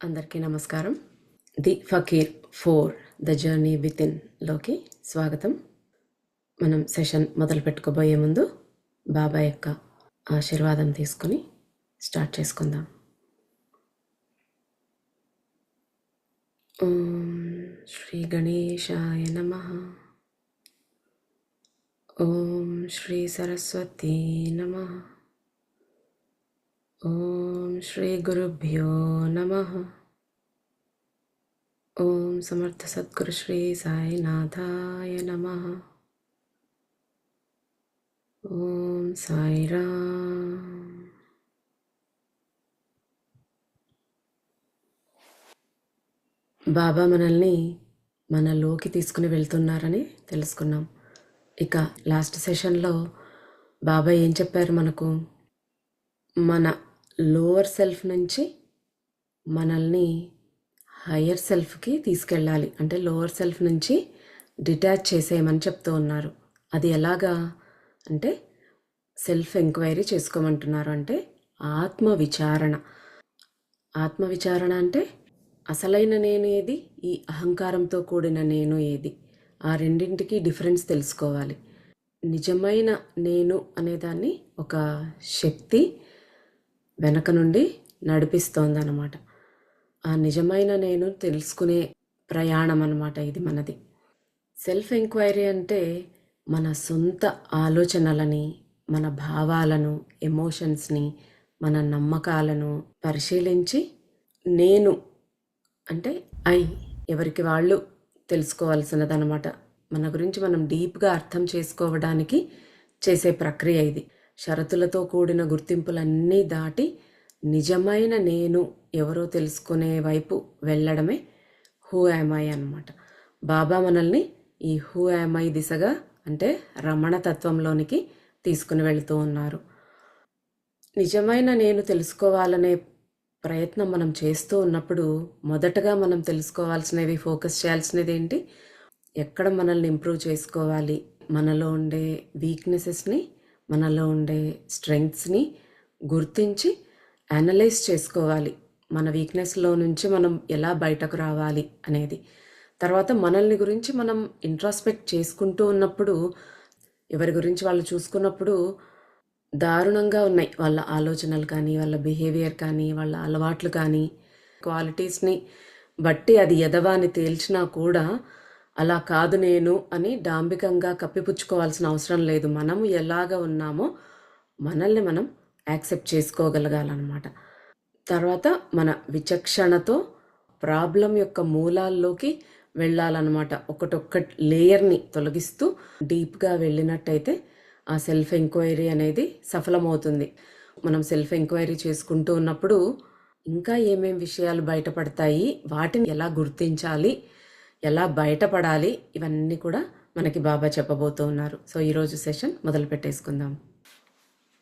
అందరికీ నమస్కారం. The Fakir 4 the journey with ఇన్లోకి స్వాగతం. మనం సెషన్ మొదలు పెట్టుకోబోయే ముందు బాబా యొక్క ఆశీర్వాదం తీసుకుని స్టార్ట్ చేసుకుందాం. ఓం శ్రీ గణేశాయ నమః. ఓం శ్రీ సరస్వతీ నమః. ఓం శ్రీ గురుభ్యో నమః. ఓం సమర్థ సద్గురు శ్రీ సాయినాథాయ నమః. ఓం సాయిరామ్. బాబా మనల్ని మనలోకి తీసుకుని వెళ్తున్నారని తెలుసుకున్నాం. ఇక లాస్ట్ సెషన్లో బాబా ఏం చెప్పారు మనకు? మన లోవర్ సెల్ఫ్ నుంచి మనల్ని హయ్యర్ సెల్ఫ్కి తీసుకెళ్ళాలి, అంటే లోవర్ సెల్ఫ్ నుంచి డిటాచ్ చేసేయమని చెప్తూ ఉన్నారు. అది ఎలాగా అంటే సెల్ఫ్ ఎంక్వైరీ చేసుకోమంటున్నారు. అంటే ఆత్మవిచారణ. ఆత్మవిచారణ అంటే అసలైన నేను ఏది, ఈ అహంకారంతో కూడిన నేను ఏది, ఆ రెండింటికి డిఫరెన్స్ తెలుసుకోవాలి. నిజమైన నేను అనేదాన్ని ఒక శక్తి వెనక నుండి నడిపిస్తోందన్నమాట. ఆ నిజమైన నేను తెలుసుకునే ప్రయాణం అన్నమాట ఇది మనది. సెల్ఫ్ ఎంక్వైరీ అంటే మన సొంత ఆలోచనలని, మన భావాలను, ఎమోషన్స్ని, మన నమ్మకాలను పరిశీలించి నేను అంటే ఎవరికి వాళ్ళు తెలుసుకోవాల్సినదన్నమాట. మన గురించి మనం డీప్గా అర్థం చేసుకోవడానికి చేసే ప్రక్రియ ఇది. షరతులతో కూడిన గుర్తింపులన్నీ దాటి నిజమైన నేను ఎవరో తెలుసుకునే వైపు వెళ్ళడమే హూ యామ్ ఐ అన్నమాట. బాబా మనల్ని ఈ హూ యామ్ ఐ దిశగా, అంటే రమణ తత్వంలోనికి తీసుకుని వెళుతూ ఉన్నారు. నిజమైన నేను తెలుసుకోవాలనే ప్రయత్నం మనం చేస్తూ ఉన్నప్పుడు మొదటగా మనం తెలుసుకోవాల్సినవి, ఫోకస్ చేయాల్సినది ఏంటి? ఎక్కడ మనల్ని ఇంప్రూవ్ చేసుకోవాలి, మనలో ఉండే వీక్నెసెస్ని, మనలో ఉండే స్ట్రెంగ్త్స్ని గుర్తించి అనలైజ్ చేసుకోవాలి. మన వీక్నెస్లో నుంచి మనం ఎలా బయటకు రావాలి అనేది. తర్వాత మనల్ని గురించి మనం ఇంట్రాస్పెక్ట్ చేసుకుంటూ ఉన్నప్పుడు, ఎవరి గురించి వాళ్ళు చూసుకున్నప్పుడు దారుణంగా ఉన్నాయి వాళ్ళ ఆలోచనలు కానీ, వాళ్ళ బిహేవియర్ కానీ, వాళ్ళ అలవాట్లు కానీ. క్వాలిటీస్ని బట్టి అది ఎదవా అని తేల్చినా కూడా అలా కాదు నేను అని డాంబికంగా కప్పిపుచ్చుకోవాల్సిన అవసరం లేదు. మనము ఎలాగ ఉన్నామో మనల్ని మనం యాక్సెప్ట్ చేసుకోగలగాలన్నమాట. తర్వాత మన విచక్షణతో ప్రాబ్లం యొక్క మూలాల్లోకి వెళ్ళాలన్నమాట. ఒకటొక్క లేయర్ని తొలగిస్తూ డీప్గా వెళ్ళినట్టయితే ఆ సెల్ఫ్ ఎంక్వైరీ అనేది సఫలమవుతుంది. మనం సెల్ఫ్ ఎంక్వైరీ చేసుకుంటూ ఉన్నప్పుడు ఇంకా ఏమేం విషయాలు బయటపడతాయి, వాటిని ఎలా గుర్తించాలి, ఎలా బయటపడాలి, ఇవన్నీ కూడా మనకి బాబా చెప్పబోతూ ఉన్నారు. సో ఈరోజు సెషన్ మొదలు పెట్టేసుకుందాం.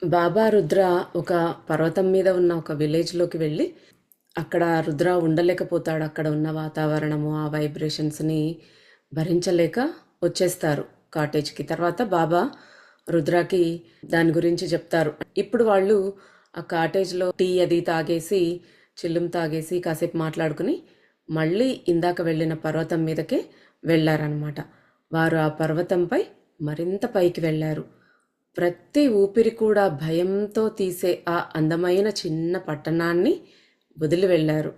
బాబా రుద్ర ఒక పర్వతం మీద ఉన్న ఒక విలేజ్లోకి వెళ్ళి అక్కడ రుద్ర ఉండలేకపోతాడు. అక్కడ ఉన్న వాతావరణము, ఆ వైబ్రేషన్స్ని భరించలేక వచ్చేస్తారు కాటేజ్కి. తర్వాత బాబా రుద్రకి దాని గురించి చెప్తారు. ఇప్పుడు వాళ్ళు ఆ కాటేజ్లో టీ అది తాగేసి, చిల్లుం తాగేసి కాసేపు మాట్లాడుకుని మళ్ళీ ఇందాక వెళ్ళిన పర్వతం మీదకే వెళ్ళారనమాట. వారు ఆ పర్వతంపై మరింత పైకి వెళ్ళారు. ప్రతి ఊపిరి కూడా భయంతో తీసే ఆ అందమైన చిన్న పట్టణాన్ని వదిలి వెళ్ళారు.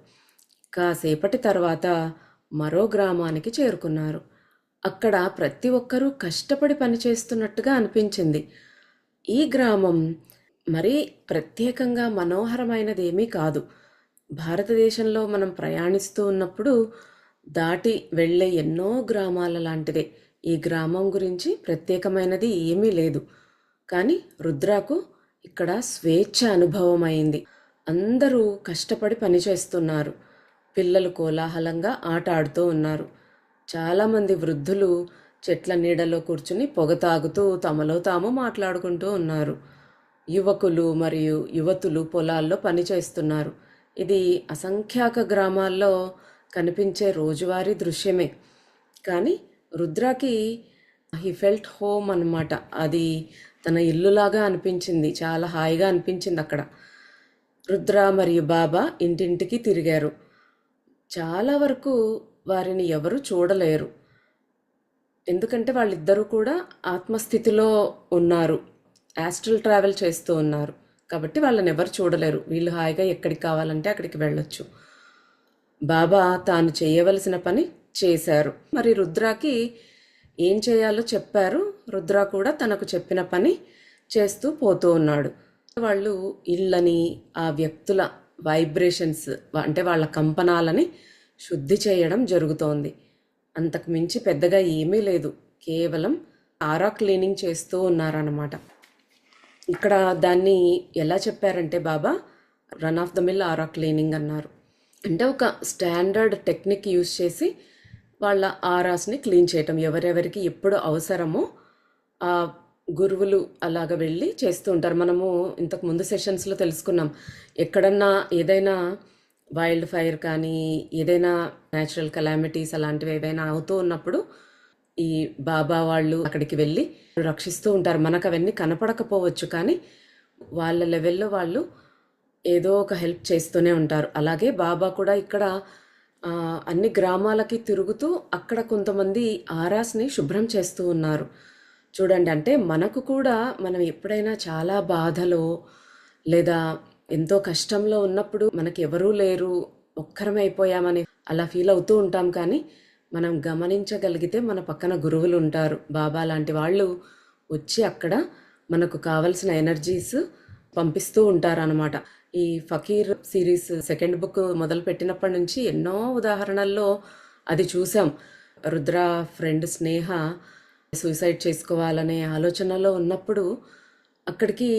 కాసేపటి తర్వాత మరో గ్రామానికి చేరుకున్నారు. అక్కడ ప్రతి ఒక్కరూ కష్టపడి పనిచేస్తున్నట్టుగా అనిపించింది. ఈ గ్రామం మరీ ప్రత్యేకంగా మనోహరమైనది ఏమీ కాదు. భారతదేశంలో మనం ప్రయాణిస్తూ ఉన్నప్పుడు దాటి వెళ్ళే ఎన్నో గ్రామాల లాంటిదే. ఈ గ్రామం గురించి ప్రత్యేకమైనది ఏమీ లేదు. కానీ రుద్రకు ఇక్కడ స్వేచ్ఛ అనుభవం అయింది. అందరూ కష్టపడి పనిచేస్తున్నారు. పిల్లలు కోలాహలంగా ఆట ఆడుతూ ఉన్నారు. చాలామంది వృద్ధులు చెట్ల నీడలో కూర్చుని పొగ తాగుతూ తమలో తాము మాట్లాడుకుంటూ ఉన్నారు. యువకులు మరియు యువతులు పొలాల్లో పనిచేస్తున్నారు. ఇది అసంఖ్యాక గ్రామాల్లో కనిపించే రోజువారీ దృశ్యమే. కానీ రుద్రకి హీ ఫెల్ట్ హోమ్ అన్నమాట. అది తన ఇల్లులాగా అనిపించింది. చాలా హాయిగా అనిపించింది అక్కడ. రుద్ర మరియు బాబా ఇంటింటికి తిరిగారు. చాలా వరకు వారిని ఎవరు చూడలేరు. ఎందుకంటే వాళ్ళిద్దరూ కూడా ఆత్మస్థితిలో ఉన్నారు. యాస్ట్రల్ ట్రావెల్ చేస్తూ ఉన్నారు. కాబట్టి వాళ్ళని ఎవరు చూడలేరు. వీళ్ళు హాయిగా ఎక్కడికి కావాలంటే అక్కడికి వెళ్ళొచ్చు. బాబా తాను చేయవలసిన పని చేశారు. మరి రుద్రాకి ఏం చేయాలో చెప్పారు. రుద్ర కూడా తనకు చెప్పిన పని చేస్తూ పోతూ ఉన్నాడు. వాళ్ళు ఇళ్ళని, ఆ వ్యక్తుల వైబ్రేషన్స్ అంటే వాళ్ళ కంపనాలని శుద్ధి చేయడం జరుగుతోంది. అంతకు మించి పెద్దగా ఏమీ లేదు. కేవలం ఆరా క్లీనింగ్ చేస్తూ ఉన్నారన్నమాట. ఇక్కడ దాన్ని ఎలా చెప్పారంటే Baba run of the mill aura cleaning అన్నారు. అంటే ఒక స్టాండర్డ్ టెక్నిక్ యూజ్ చేసి వాళ్ళ ఆరాస్ని క్లీన్ చేయటం. ఎవరెవరికి ఎప్పుడు అవసరమో ఆ గురువులు అలాగ వెళ్ళి చేస్తూ ఉంటారు. మనము ఇంతకు ముందు సెషన్స్లో తెలుసుకున్నాం. ఎక్కడన్నా ఏదైనా వైల్డ్ ఫైర్ కానీ ఏదైనా న్యాచురల్ కెలామిటీస్ అలాంటివి ఏవైనా అవుతూ ఉన్నప్పుడు ఈ బాబా వాళ్ళు అక్కడికి వెళ్ళి రక్షిస్తూ ఉంటారు. మనకు అవన్నీ కనపడకపోవచ్చు, కానీ వాళ్ళ లెవెల్లో వాళ్ళు ఏదో ఒక హెల్ప్ చేస్తూనే ఉంటారు. అలాగే బాబా కూడా ఇక్కడ అన్ని గ్రామాలకి తిరుగుతూ అక్కడ కొంతమంది ఆరాస్ని శుభ్రం చేస్తూ ఉన్నారు. చూడండి, అంటే మనకు కూడా మనం ఎప్పుడైనా చాలా బాధలో లేదా ఎంతో కష్టంలో ఉన్నప్పుడు మనకి ఎవరూ లేరు, ఒక్కరమైపోయామని అలా ఫీల్ అవుతూ ఉంటాం. కానీ మనం గమనించగలిగితే మన పక్కన గురువులు ఉంటారు. బాబా లాంటి వాళ్ళు వచ్చి అక్కడ మనకు కావలసిన ఎనర్జీస్ పంపిస్తూ ఉంటారనమాట. ఈ ఫకీర్ సిరీస్ సెకండ్ బుక్ మొదలు పెట్టినప్పటి నుంచి ఎన్నో ఉదాహరణల్లో అది చూసాం. రుద్ర ఫ్రెండ్ స్నేహ సూసైడ్ చేసుకోవాలనే ఆలోచనలో ఉన్నప్పుడు అక్కడికి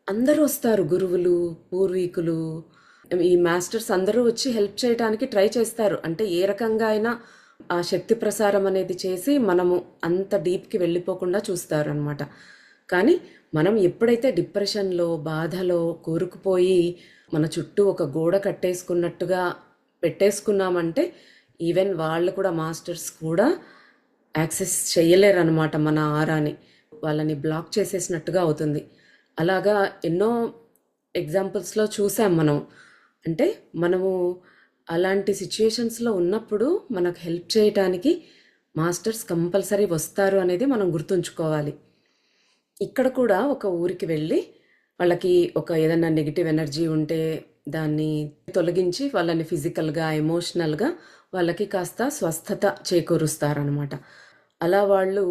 అందరూ వస్తారు. గురువులు, పూర్వీకులు, ఈ మాస్టర్స్ అందరూ వచ్చి హెల్ప్ చేయడానికి ట్రై చేస్తారు. అంటే ఏ రకంగా అయినా ఆ శక్తి ప్రసారం అనేది చేసి మనము అంత డీప్కి వెళ్ళిపోకుండా చూస్తారు అనమాట. కానీ మనం ఎప్పుడైతే డిప్రెషన్లో, బాధలో కూరుకుపోయి మన చుట్టూ ఒక గోడ కట్టేసుకున్నట్టుగా పెట్టేసుకున్నామంటే ఈవెన్ వాళ్ళు కూడా, మాస్టర్స్ కూడా యాక్సెస్ చేయలేరు అనమాట మన ఆరాని. వాళ్ళని బ్లాక్ చేసేసినట్టుగా అవుతుంది. అలాగా ఎన్నో ఎగ్జాంపుల్స్లో చూసాం మనం. అంటే మనము అలాంటి సిచ్యుయేషన్స్లో ఉన్నప్పుడు మనకు హెల్ప్ చేయటానికి మాస్టర్స్ కంపల్సరీ వస్తారు అనేది మనం గుర్తుంచుకోవాలి. ఇక్కడ కూడా ఒక ఊరికి వెళ్ళి వాళ్ళకి ఒక ఏదైనా నెగిటివ్ ఎనర్జీ ఉంటే దాన్ని తొలగించి వాళ్ళని ఫిజికల్గా, ఎమోషనల్గా వాళ్ళకి కాస్త స్వస్థత చేకూరుస్తారనమాట. అలా వాళ్ళు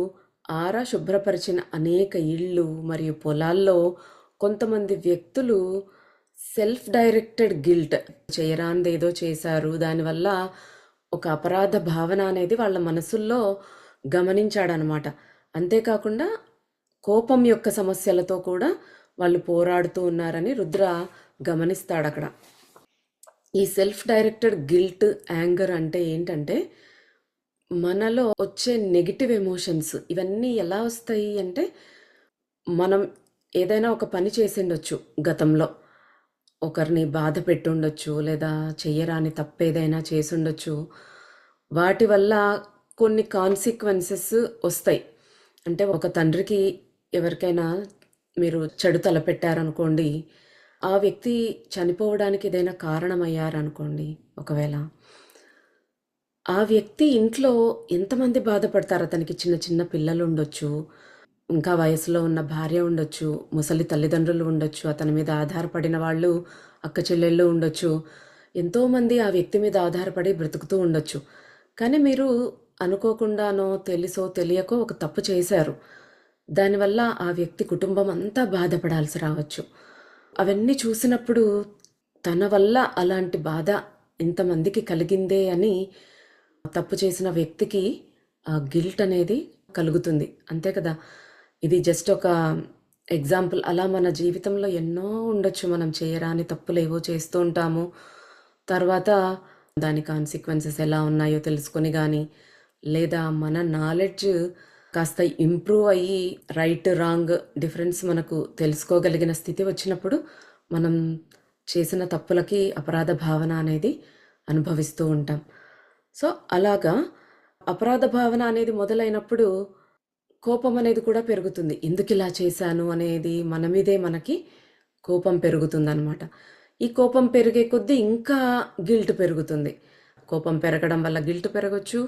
ఆరా శుభ్రపరిచిన అనేక ఇళ్ళు మరియు పొలాల్లో కొంతమంది వ్యక్తులు సెల్ఫ్ డైరెక్టెడ్ గిల్ట్, చేయరాంది ఏదో చేశారు, దానివల్ల ఒక అపరాధ భావన అనేది వాళ్ళ మనసుల్లో గమనించాడనమాట. అంతేకాకుండా కోపం యొక్క సమస్యలతో కూడా వాళ్ళు పోరాడుతూ ఉన్నారని రుద్ర గమనిస్తాడు అక్కడ. ఈ సెల్ఫ్ డైరెక్టెడ్ గిల్ట్, యాంగర్ అంటే ఏంటంటే మనలో వచ్చే నెగిటివ్ ఎమోషన్స్. ఇవన్నీ ఎలా వస్తాయి అంటే మనం ఏదైనా ఒక పని చేసిండొచ్చు, గతంలో ఒకరిని బాధ పెట్టుండొచ్చు, లేదా చెయ్యరాని తప్పేదైనా చేసుండొచ్చు. వాటి వల్ల కొన్ని కాన్సిక్వెన్సెస్ వస్తాయి. అంటే ఒక తండ్రికి ఎవరికైనా మీరు చెడు తలపెట్టారనుకోండి, ఆ వ్యక్తి చనిపోవడానికి ఏదైనా కారణమయ్యారనుకోండి, ఒకవేళ ఆ వ్యక్తి ఇంట్లో ఎంతమంది బాధపడతారు. అతనికి చిన్న చిన్న పిల్లలు ఉండొచ్చు, ఇంకా వయసులో ఉన్న భార్య ఉండొచ్చు, ముసలి తల్లిదండ్రులు ఉండొచ్చు, అతని మీద ఆధారపడిన వాళ్ళు అక్క చెల్లెళ్ళు ఉండొచ్చు. ఎంతోమంది ఆ వ్యక్తి మీద ఆధారపడి బ్రతుకుతూ ఉండొచ్చు. కానీ మీరు అనుకోకుండానో తెలుసో తెలియకో ఒక తప్పు చేశారు. దానివల్ల ఆ వ్యక్తి కుటుంబం అంతా బాధపడాల్సి రావచ్చు. అవన్నీ చూసినప్పుడు తన వల్ల అలాంటి బాధ ఇంతమందికి కలిగిందే అని తప్పు చేసిన వ్యక్తికి ఆ గిల్ట్ అనేది కలుగుతుంది. అంతే కదా. ఇది జస్ట్ ఒక ఎగ్జాంపుల్. అలా మన జీవితంలో ఎన్నో ఉండొచ్చు. మనం చేయరాని తప్పులు ఏవో చేస్తూ ఉంటాము. తర్వాత దాని కాన్సిక్వెన్సెస్ ఎలా ఉన్నాయో తెలుసుకొని కానీ, లేదా మన నాలెడ్జ్ కాస్త ఇంప్రూవ్ అయ్యి రైట్ రాంగ్ డిఫరెన్స్ మనకు తెలుసుకోగలిగిన స్థితి వచ్చినప్పుడు మనం చేసిన తప్పులకి అపరాధ భావన అనేది అనుభవిస్తూ ఉంటాం. సో అలాగా అపరాధ భావన అనేది మొదలైనప్పుడు కోపం అనేది కూడా పెరుగుతుంది. ఎందుకు ఇలా చేశాను అనేది మన మీదే మనకి కోపం పెరుగుతుందన్నమాట. ఈ కోపం పెరిగే కొద్దీ ఇంకా గిల్ట్ పెరుగుతుంది. కోపం పెరగడం వల్ల గిల్ట్ పెరగచ్చు,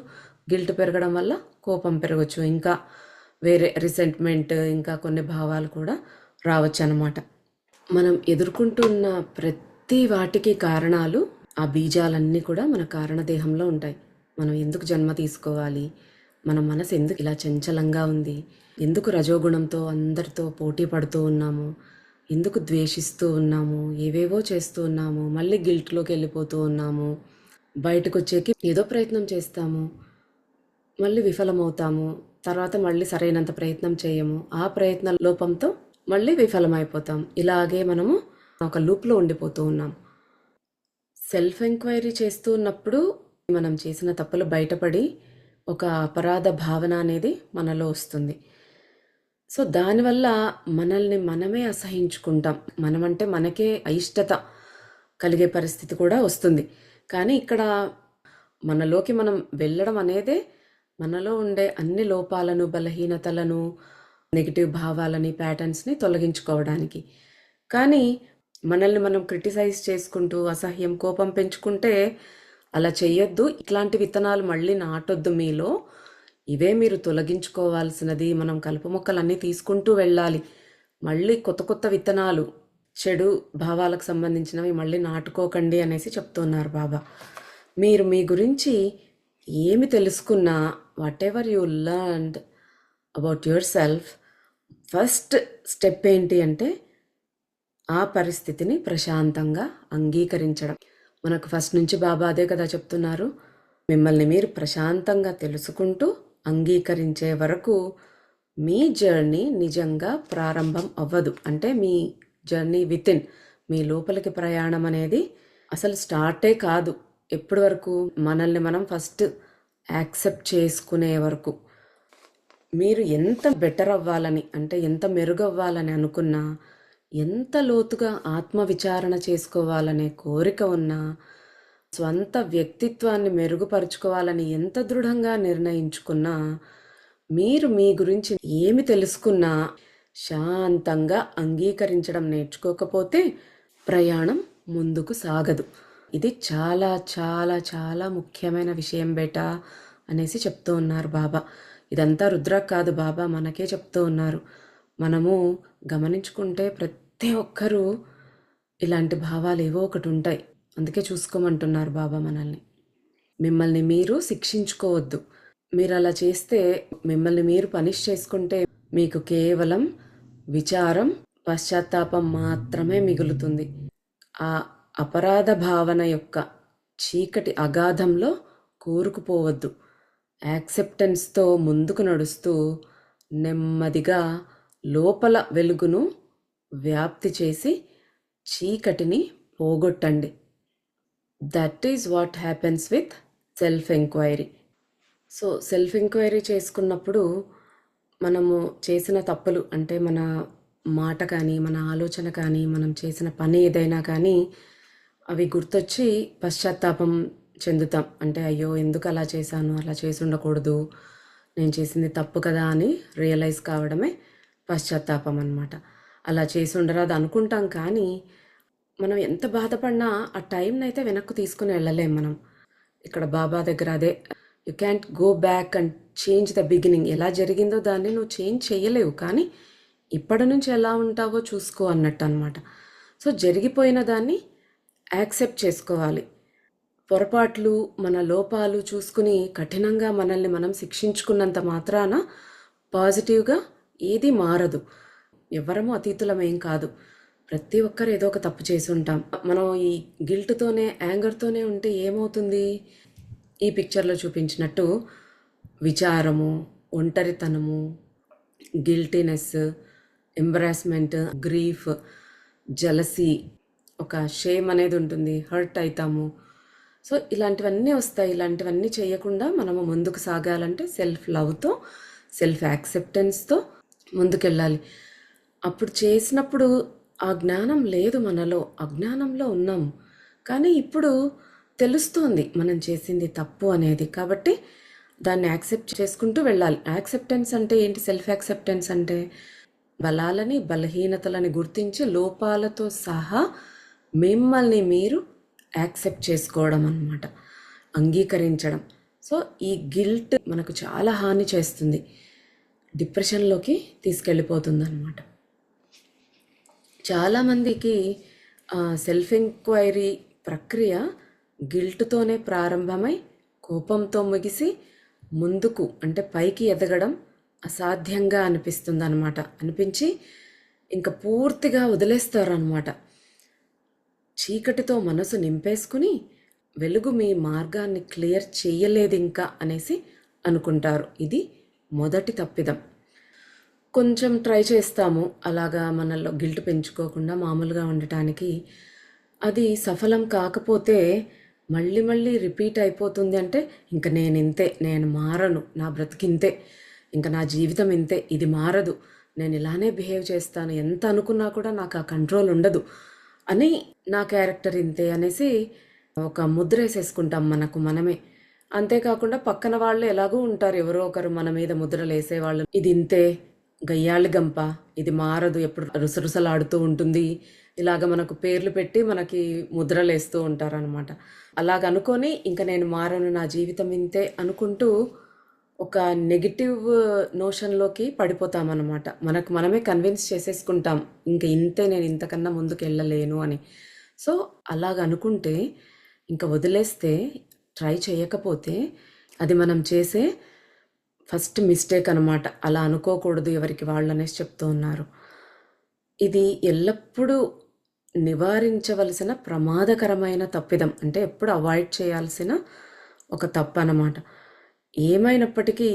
గిల్ట్ పెరగడం వల్ల కోపం పెరగచ్చు, ఇంకా వేరే రిసెంట్మెంట్, ఇంకా కొన్ని భావాలు కూడా రావచ్చు అన్నమాట. మనం ఎదుర్కొంటున్న ప్రతి వాటికి కారణాలు, ఆ బీజాలన్నీ కూడా మన కారణదేహంలో ఉంటాయి. మనం ఎందుకు జన్మ తీసుకోవాలి, మన మనసు ఎందుకు ఇలా చంచలంగా ఉంది, ఎందుకు రజోగుణంతో అందరితో పోటీ పడుతూ ఉన్నాము, ఎందుకు ద్వేషిస్తూ ఉన్నాము, ఏవేవో చేస్తూ ఉన్నాము, మళ్ళీ గిల్ట్లోకి వెళ్ళిపోతూ ఉన్నాము, బయటకు వచ్చేకి ఏదో ప్రయత్నం చేస్తాము, మళ్ళీ విఫలమవుతాము, తర్వాత మళ్ళీ సరైనంత ప్రయత్నం చేయము, ఆ ప్రయత్న లోపంతో మళ్ళీ విఫలమైపోతాం. ఇలాగే మనము ఒక లూప్లో ఉండిపోతూ ఉన్నాం. సెల్ఫ్ ఎంక్వైరీ చేస్తూ ఉన్నప్పుడు మనం చేసిన తప్పులు బయటపడి ఒక అపరాధ భావన అనేది మనలో వస్తుంది. సో దానివల్ల మనల్ని మనమే అసహించుకుంటాం. మనమంటే మనకే అయిష్టత కలిగే పరిస్థితి కూడా వస్తుంది. కానీ ఇక్కడ మనలోకి మనం వెళ్ళడం అనేదే మనలో ఉండే అన్ని లోపాలను, బలహీనతలను, నెగిటివ్ భావాలని, ప్యాటర్న్స్ని తొలగించుకోవడానికి. కానీ మనల్ని మనం క్రిటిసైజ్ చేసుకుంటూ అసహ్యం, కోపం పెంచుకుంటే అలా చెయ్యొద్దు. ఇట్లాంటి విత్తనాలు మళ్ళీ నాటొద్దు మీలో. ఇవే మీరు తొలగించుకోవాల్సినది. మనం కలుపు మొక్కలన్నీ తీసుకుంటూ వెళ్ళాలి. మళ్ళీ కొత్త కొత్త విత్తనాలు, చెడు భావాలకు సంబంధించినవి మళ్ళీ నాటుకోకండి అనేసి చెప్తున్నారు బాబా. మీరు మీ గురించి ఏమి తెలుసుకున్నా, what ever you learned about your self, first step ఏంటి అంటే ఆ పరిస్థితిని ప్రశాంతంగా అంగీకరించడం. మనకు ఫస్ట్ నుంచి బాబా అదే కదా చెప్తున్నారు. మిమ్మల్ని మీరు ప్రశాంతంగా తెలుసుకుంటూ అంగీకరించే వరకు మీ జర్నీ నిజంగా ప్రారంభం అవ్వదు. అంటే మీ జర్నీ వితిన్, మీ లోపలికి ప్రయాణం అనేది అసలు స్టార్టే కాదు. ఎప్పటి వరకు? మనల్ని మనం ఫస్ట్ యాక్సెప్ట్ చేసుకునే వరకు. మీరు ఎంత బెటర్ అవ్వాలని, అంటే ఎంత మెరుగవ్వాలని అనుకున్నా, ఎంత లోతుగా ఆత్మవిచారణ చేసుకోవాలనే కోరిక ఉన్నా, స్వంత వ్యక్తిత్వాన్ని మెరుగుపరుచుకోవాలని ఎంత దృఢంగా నిర్ణయించుకున్నా, మీరు మీ గురించి ఏమి తెలుసుకున్నా శాంతంగా అంగీకరించడం నేర్చుకోకపోతే ప్రయాణం ముందుకు సాగదు. ఇది చాలా చాలా చాలా ముఖ్యమైన విషయం బేటా అనేసి చెప్తూ ఉన్నారు బాబా. ఇదంతా రుద్రకు కాదు, బాబా మనకే చెప్తూ ఉన్నారు. మనము గమనించుకుంటే ప్రతి ఒక్కరూ ఇలాంటి భావాలు ఏవో ఒకటి ఉంటాయి. అందుకే చూసుకోమంటున్నారు బాబా మనల్ని. మిమ్మల్ని మీరు శిక్షించుకోవద్దు. మీరు అలా చేస్తే, మిమ్మల్ని మీరు పనిష్ చేసుకుంటే మీకు కేవలం విచారం, పశ్చాత్తాపం మాత్రమే మిగులుతుంది. ఆ అపరాధ భావన యొక్క చీకటి అగాధంలో కూరుకుపోవద్దు. యాక్సెప్టెన్స్తో ముందుకు నడుస్తూ నెమ్మదిగా లోపల వెలుగును వ్యాప్తి చేసి చీకటిని పోగొట్టండి. That is what happens with self enquiry. So self enquiry చేసుకున్నప్పుడు మనము చేసిన తప్పులు, అంటే మన మాట కానీ, మన ఆలోచన కానీ, మనం చేసిన పని ఏదైనా కానీ అవి గుర్తొచ్చి పశ్చాత్తాపం చెందుతాం. అంటే అయ్యో ఎందుకు అలా చేశాను, అలా చేసి ఉండకూడదు, నేను చేసింది తప్పు కదా అని రియలైజ్ కావడమే పశ్చాత్తాపం అన్నమాట. అలా చేసి ఉండరాదు అనుకుంటాం, కానీ మనం ఎంత బాధపడినా ఆ టైంని అయితే వెనక్కు తీసుకుని వెళ్ళలేం మనం. ఇక్కడ బాబా దగ్గర అదే, you can't go back and change the beginning. ఎలా జరిగిందో దాన్ని నువ్వు చేంజ్ చేయలేవు, కానీ ఇప్పటి నుంచి ఎలా ఉంటావో చూసుకో అన్నట్టు అనమాట. సో జరిగిపోయిన దాన్ని యాక్సెప్ట్ చేసుకోవాలి. పొరపాట్లు, మన లోపాలు చూసుకుని కఠినంగా మనల్ని మనం శిక్షించుకున్నంత మాత్రాన పాజిటివ్గా ఏది మారదు. ఎవరము అతీతులమేం కాదు. ప్రతి ఒక్కరు ఏదో ఒక తప్పు చేసి ఉంటాం. మనం ఈ గిల్ట్తోనే, యాంగర్తోనే ఉంటే ఏమవుతుంది? ఈ పిక్చర్లో చూపించినట్టు విచారము, ఒంటరితనము, గిల్టీనెస్, ఎంబరాస్మెంట్, గ్రీఫ్, జలసీ, ఒక షేమ్ అనేది ఉంటుంది, హర్ట్ అవుతాము. సో ఇలాంటివన్నీ వస్తాయి. ఇలాంటివన్నీ చేయకుండా మనము ముందుకు సాగాలంటే సెల్ఫ్ లవ్తో, సెల్ఫ్ యాక్సెప్టెన్స్తో ముందుకెళ్ళాలి. అప్పుడు చేసినప్పుడు ఆ జ్ఞానం లేదు మనలో, అజ్ఞానంలో ఉన్నాము. కానీ ఇప్పుడు తెలుస్తోంది మనం చేసింది తప్పు అనేది. కాబట్టి దాన్ని యాక్సెప్ట్ చేసుకుంటూ వెళ్ళాలి. యాక్సెప్టెన్స్ అంటే ఏంటి? సెల్ఫ్ యాక్సెప్టెన్స్ అంటే బలాలని, బలహీనతలని గుర్తించి లోపాలతో సహా మిమ్మల్ని మీరు యాక్సెప్ట్ చేసుకోవడం అన్నమాట. అంగీకరించడం. సో ఈ గిల్ట్ మనకు చాలా హాని చేస్తుంది, డిప్రెషన్లోకి తీసుకెళ్ళిపోతుంది అనమాట. చాలామందికి సెల్ఫ్ ఎంక్వైరీ ప్రక్రియ గిల్ట్తోనే ప్రారంభమై కోపంతో ముగిసి ముందుకు అంటే పైకి ఎదగడం అసాధ్యంగా అనిపించి ఇంకా పూర్తిగా వదిలేస్తారనమాట. చీకటితో మనసు నింపేసుకుని వెలుగు మీ మార్గాన్ని క్లియర్ చేయలేదు ఇంకా అనేసి అనుకుంటారు. ఇది మొదటి తప్పిదం. కొంచెం ట్రై చేస్తాము అలాగా మనలో గిల్ట్ పెంచుకోకుండా మామూలుగా ఉండటానికి. అది సఫలం కాకపోతే మళ్ళీ మళ్ళీ రిపీట్ అయిపోతుంది. అంటే ఇంక నేను ఇంతే, నేను మారను, నా బ్రతికింతే, ఇంకా నా జీవితం ఇంతే, ఇది మారదు, నేను ఇలానే బిహేవ్ చేస్తాను, ఎంత అనుకున్నా కూడా నాకు ఆ కంట్రోల్ ఉండదు అని, నా క్యారెక్టర్ ఇంతే అనేసి ఒక ముద్ర వేసేసుకుంటాం మనకు మనమే. అంతేకాకుండా పక్కన వాళ్ళు ఎలాగూ ఉంటారు, ఎవరో ఒకరు మన మీద ముద్రలు వేసేవాళ్ళు. ఇది ఇంతే, గయ్యాళి గంప, ఇది మారదు, ఎప్పుడు రుసరుసలాడుతూ ఉంటుంది, ఇలాగ మనకు పేర్లు పెట్టి మనకి ముద్రలు వేస్తూ ఉంటారనమాట. అలాగ అనుకొని ఇంకా నేను మారను, నా జీవితం ఇంతే అనుకుంటూ ఒక నెగిటివ్ నోషన్లోకి పడిపోతామన్నమాట. మనకు మనమే కన్విన్స్ చేసేసుకుంటాం ఇంక ఇంతే, నేను ఇంతకన్నా ముందుకు వెళ్ళలేను అని. సో అలాగ అనుకుంటే ఇంకా వదిలేస్తే, ట్రై చేయకపోతే అది మనం చేసే ఫస్ట్ మిస్టేక్ అనమాట. అలా అనుకోకూడదు ఎవరికి వాళ్ళు అనేసి చెప్తూ ఉన్నారు. ఇది ఎల్లప్పుడూ నివారించవలసిన ప్రమాదకరమైన తప్పిదం, అంటే ఎప్పుడు అవాయిడ్ చేయాల్సిన ఒక తప్పు అన్నమాట. ఏమైనప్పటికీ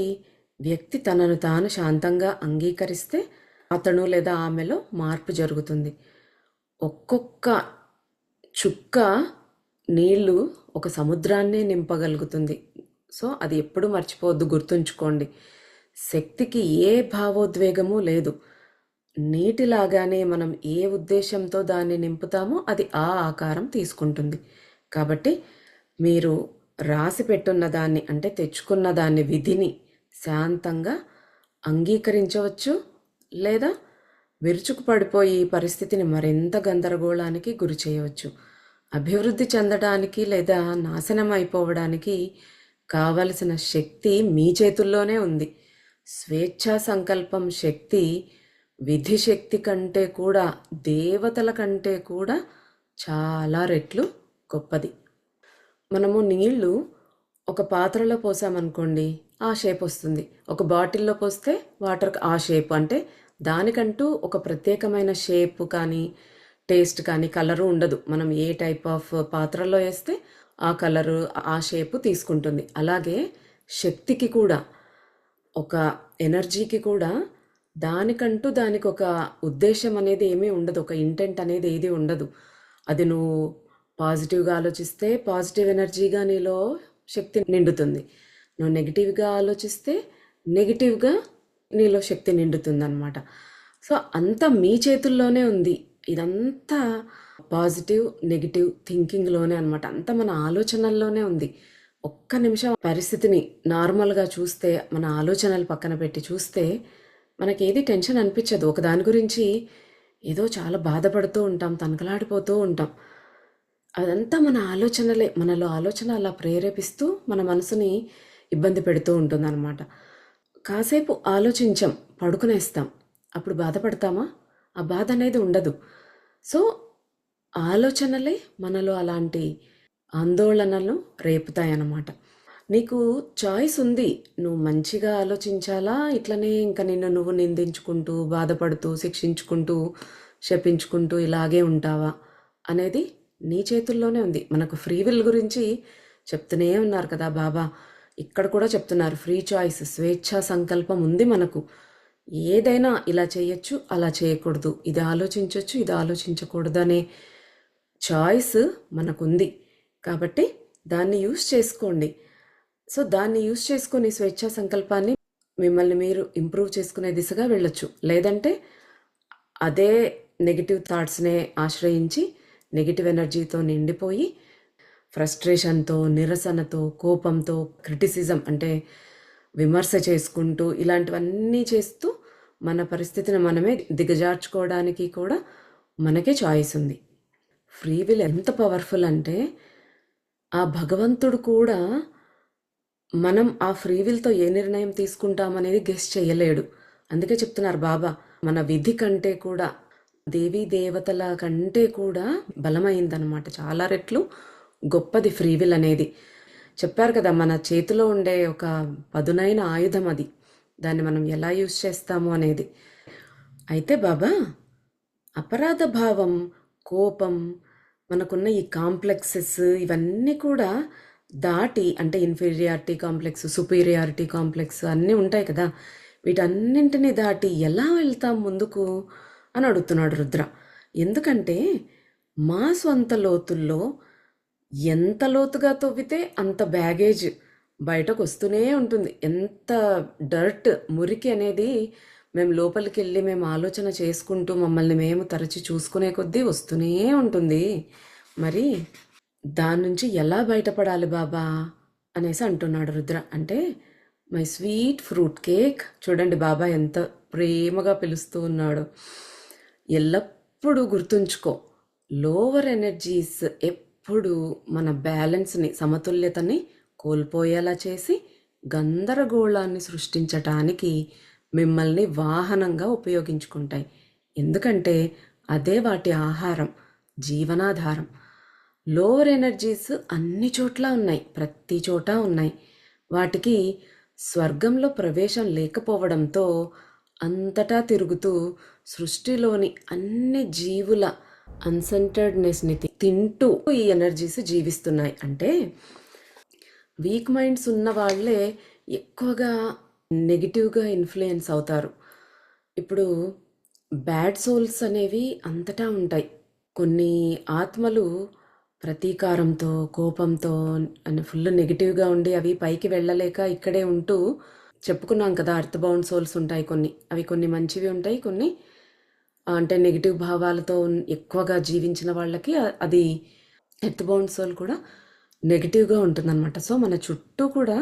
వ్యక్తి తనను తాను శాంతంగా అంగీకరిస్తే అతను లేదా ఆమెలో మార్పు జరుగుతుంది. ఒక్కొక్క చుక్క నీళ్లు ఒక సముద్రాన్నే నింపగలుగుతుంది. సో అది ఎప్పుడు మర్చిపోవద్దు, గుర్తుంచుకోండి. శక్తికి ఏ భావోద్వేగము లేదు. నీటిలాగానే మనం ఏ ఉద్దేశంతో దాన్ని నింపుతామో అది ఆ ఆకారం తీసుకుంటుంది. కాబట్టి మీరు రాసి పెట్టున్న దాన్ని, అంటే తెచ్చుకున్న దాన్ని, విధిని శాంతంగా అంగీకరించవచ్చు, లేదా విరుచుకు పడిపోయి పరిస్థితిని మరింత గందరగోళానికి గురి చేయవచ్చు. అభివృద్ధి చెందడానికి లేదా నాశనం అయిపోవడానికి కావలసిన శక్తి మీ చేతుల్లోనే ఉంది. స్వేచ్ఛా సంకల్పం శక్తి విధి శక్తి కంటే కూడా, దేవతల కంటే కూడా చాలా రెట్లు గొప్పది. మనము నీళ్లు ఒక పాత్రలో పోసామనుకోండి, ఆ షేప్ వస్తుంది. ఒక బాటిల్లో పోస్తే వాటర్ ఆ షేప్, అంటే దానికంటూ ఒక ప్రత్యేకమైన షేప్ కానీ టేస్ట్ కానీ కలరు ఉండదు. మనం ఏ టైప్ ఆఫ్ పాత్రలో వేస్తే ఆ కలరు ఆ షేపు తీసుకుంటుంది. అలాగే శక్తికి కూడా, ఒక ఎనర్జీకి కూడా దానికంటూ దానికి ఒక ఉద్దేశం అనేది ఏమీ ఉండదు, ఒక ఇంటెంట్ అనేది ఏది ఉండదు. అది నువ్వు పాజిటివ్గా ఆలోచిస్తే పాజిటివ్ ఎనర్జీగా నీలో శక్తి నిండుతుంది, నువ్వు నెగిటివ్గా ఆలోచిస్తే నెగిటివ్గా నీలో శక్తి నిండుతుంది అనమాట. సో అంతా మీ చేతుల్లోనే ఉంది. ఇదంతా పాజిటివ్ నెగిటివ్ థింకింగ్లోనే అనమాట. అంతా మన ఆలోచనల్లోనే ఉంది. ఒక్క నిమిషం పరిస్థితిని నార్మల్గా చూస్తే, మన ఆలోచనలు పక్కన పెట్టి చూస్తే మనకేది టెన్షన్ అనిపించదు. ఒక దాని గురించి ఏదో చాలా బాధపడుతూ ఉంటాం, తనకలాడిపోతూ ఉంటాం. అదంతా మన ఆలోచనలే. మనలో ఆలోచన అలా ప్రేరేపిస్తూ మన మనసుని ఇబ్బంది పెడుతూ ఉంటుందన్నమాట. కాసేపు ఆలోచించాం, పడుకునేస్తాం, అప్పుడు బాధపడతామా? ఆ బాధ అనేది ఉండదు. సో ఆలోచనలే మనలో అలాంటి ఆందోళనలు రేపుతాయన్నమాట. నీకు చాయిస్ ఉంది, నువ్వు మంచిగా ఆలోచించాలా, ఇట్లనే ఇంకా నిన్ను నువ్వు నిందించుకుంటూ బాధపడుతూ శిక్షించుకుంటూ శపించుకుంటూ ఇలాగే ఉంటావా అనేది నీ చేతుల్లోనే ఉంది. మనకు ఫ్రీ విల్ గురించి చెప్తూనే ఉన్నారు కదా బాబా, ఇక్కడ కూడా చెప్తున్నారు. ఫ్రీ చాయిస్, స్వేచ్ఛా సంకల్పం ఉంది మనకు. ఏదైనా ఇలా చేయొచ్చు, అలా చేయకూడదు, ఇది ఆలోచించవచ్చు, ఇది ఆలోచించకూడదు అనే చాయిస్ మనకుంది. కాబట్టి దాన్ని యూస్ చేసుకోండి. సో దాన్ని యూస్ చేసుకుని స్వేచ్ఛా సంకల్పాన్ని మిమ్మల్ని మీరు ఇంప్రూవ్ చేసుకునే దిశగా వెళ్ళొచ్చు. లేదంటే అదే నెగిటివ్ థాట్స్నే ఆశ్రయించి నెగిటివ్ ఎనర్జీతో నిండిపోయి ఫ్రస్ట్రేషన్తో, నిరసనతో, కోపంతో, క్రిటిసిజం అంటే విమర్శ చేసుకుంటూ ఇలాంటివన్నీ చేస్తూ మన పరిస్థితిని మనమే దిగజార్చుకోవడానికి కూడా మనకే చాయిస్ ఉంది. ఫ్రీ విల్ ఎంత పవర్ఫుల్ అంటే ఆ భగవంతుడు కూడా మనం ఆ ఫ్రీ విల్తో ఏ నిర్ణయం తీసుకుంటామనేది గెస్ చేయలేడు. అందుకే చెప్తున్నారు బాబా, మన విధి కంటే కూడా దేవీ దేవతల కంటే కూడా బలమైందనమాట, చాలా రెట్లు గొప్పది ఫ్రీ విల్ అనేది. చెప్పారు కదా, మన చేతిలో ఉండే ఒక పదునైన ఆయుధం అది, దాన్ని మనం ఎలా యూజ్ చేస్తాము అనేది. అయితే బాబా, అపరాధ భావం, కోపం, మనకున్న ఈ కాంప్లెక్సెస్ ఇవన్నీ కూడా దాటి, అంటే ఇన్ఫీరియారిటీ కాంప్లెక్స్, సుపీరియారిటీ కాంప్లెక్స్ అన్నీ ఉంటాయి కదా, వీటన్నింటినీ దాటి ఎలా వెళ్తాం ముందుకు అని అడుగుతున్నాడు రుద్ర. ఎందుకంటే మా స్వంత లోతుల్లో ఎంత లోతుగా తవ్వితే అంత బ్యాగేజ్ బయటకు వస్తూనే ఉంటుంది. ఎంత డర్ట్, మురికి అనేది మేము లోపలికి వెళ్ళి మేము ఆలోచన చేసుకుంటూ మమ్మల్ని మేము తరచి చూసుకునే కొద్దీ వస్తూనే ఉంటుంది. మరి దాని నుంచి ఎలా బయటపడాలి బాబా అనేసి అంటున్నాడు రుద్ర. అంటే మై స్వీట్ ఫ్రూట్ కేక్, చూడండి బాబా ఎంత ప్రేమగా పిలుస్తూ ఉన్నాడు. ఎల్లప్పుడూ గుర్తుంచుకో, లోవర్ ఎనర్జీస్ ఎప్పుడు మన బ్యాలెన్స్ని, సమతుల్యతని కోల్పోయేలా చేసి గందరగోళాన్ని సృష్టించటానికి మిమ్మల్ని వాహనంగా ఉపయోగించుకుంటాయి. ఎందుకంటే అదే వాటి ఆహారం, జీవనాధారం. లోవర్ ఎనర్జీస్ అన్ని చోట్ల ఉన్నాయి, ప్రతి చోట ఉన్నాయి. వాటికి స్వర్గంలో ప్రవేశం లేకపోవడంతో అంతటా తిరుగుతూ సృష్టిలోని అన్ని జీవుల అన్సెంటర్డ్నెస్ని తింటూ ఈ ఎనర్జీస్ జీవిస్తున్నాయి. అంటే వీక్ మైండ్స్ ఉన్న వాళ్ళే ఎక్కువగా నెగిటివ్గా ఇన్ఫ్లుయెన్స్ అవుతారు. ఇప్పుడు బ్యాడ్ సోల్స్ అనేవి అంతటా ఉంటాయి. కొన్ని ఆత్మలు ప్రతీకారంతో, కోపంతో ఫుల్ నెగిటివ్గా ఉండి అవి పైకి వెళ్ళలేక ఇక్కడే ఉంటూ, చెప్పుకున్నాం కదా, అర్త్ బౌండ్ సోల్స్ ఉంటాయి కొన్ని. అవి కొన్ని మంచివి ఉంటాయి, కొన్ని అంటే నెగిటివ్ భావాలతో ఎక్కువగా జీవించిన వాళ్ళకి అది ఎర్త్ బౌండ్ సోల్ కూడా నెగిటివ్గా ఉంటుందన్నమాట. సో మన చుట్టూ కూడా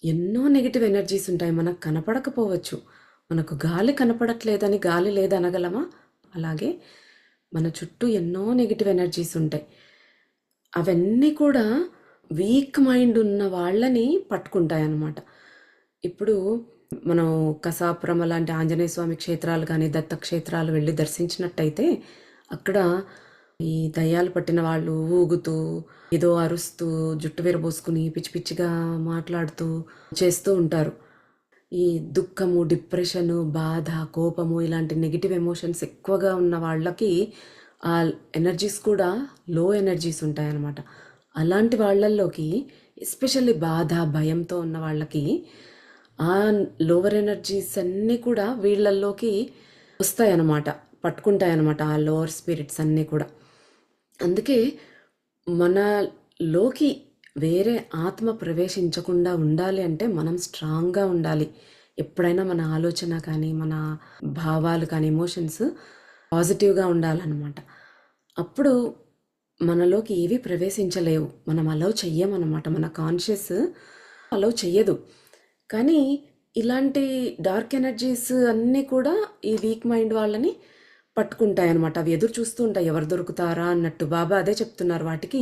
ఎన్నో నెగిటివ్ ఎనర్జీస్ ఉంటాయి. మనకు కనపడకపోవచ్చు, మనకు గాలి కనపడట్లేదని గాలి లేదనగలమా? అలాగే మన చుట్టూ ఎన్నో నెగిటివ్ ఎనర్జీస్ ఉంటాయి. అవన్నీ కూడా వీక్ మైండ్ ఉన్న వాళ్ళని పట్టుకుంటాయి అన్నమాట. ఇప్పుడు మనం కసాపురం లాంటి ఆంజనేయ స్వామి క్షేత్రాలు కానీ, దత్తక్షేత్రాలు వెళ్ళి దర్శించినట్టయితే అక్కడ ఈ దయ్యాలు పట్టిన వాళ్ళు ఊగుతూ, ఏదో అరుస్తూ, జుట్టు విరబోసుకుని పిచ్చి పిచ్చిగా మాట్లాడుతూ చేస్తూ ఉంటారు. ఈ దుఃఖము, డిప్రెషను, బాధ, కోపము ఇలాంటి నెగిటివ్ ఎమోషన్స్ ఎక్కువగా ఉన్న వాళ్ళకి ఆ ఎనర్జీస్ కూడా లో ఎనర్జీస్ ఉంటాయన్నమాట. అలాంటి వాళ్ళల్లోకి, ఎస్పెషల్లీ బాధ, భయంతో ఉన్న వాళ్ళకి ఆ లోవర్ ఎనర్జీస్ అన్నీ కూడా వీళ్ళల్లోకి వస్తాయన్నమాట, పట్టుకుంటాయన్నమాట ఆ లోవర్ స్పిరిట్స్ అన్నీ కూడా. అందుకే మనలోకి వేరే ఆత్మ ప్రవేశించకుండా ఉండాలి అంటే మనం స్ట్రాంగ్గా ఉండాలి. ఎప్పుడైనా మన ఆలోచన కానీ, మన భావాలు కానీ, ఎమోషన్స్ పాజిటివ్గా ఉండాలన్నమాట. అప్పుడు మనలోకి ఏవి ప్రవేశించలేవు, మనం అలౌ చెయ్యమన్నమాట. మన కాన్షియస్ అలౌ చెయ్యదు. కానీ ఇలాంటి డార్క్ ఎనర్జీస్ అన్నీ కూడా ఈ వీక్ మైండ్ వాళ్ళని పట్టుకుంటాయి అన్నమాట. అవి ఎదురు చూస్తూ ఉంటాయి, ఎవరు దొరుకుతారా అన్నట్టు. బాబా అదే చెప్తున్నారు, వాటికి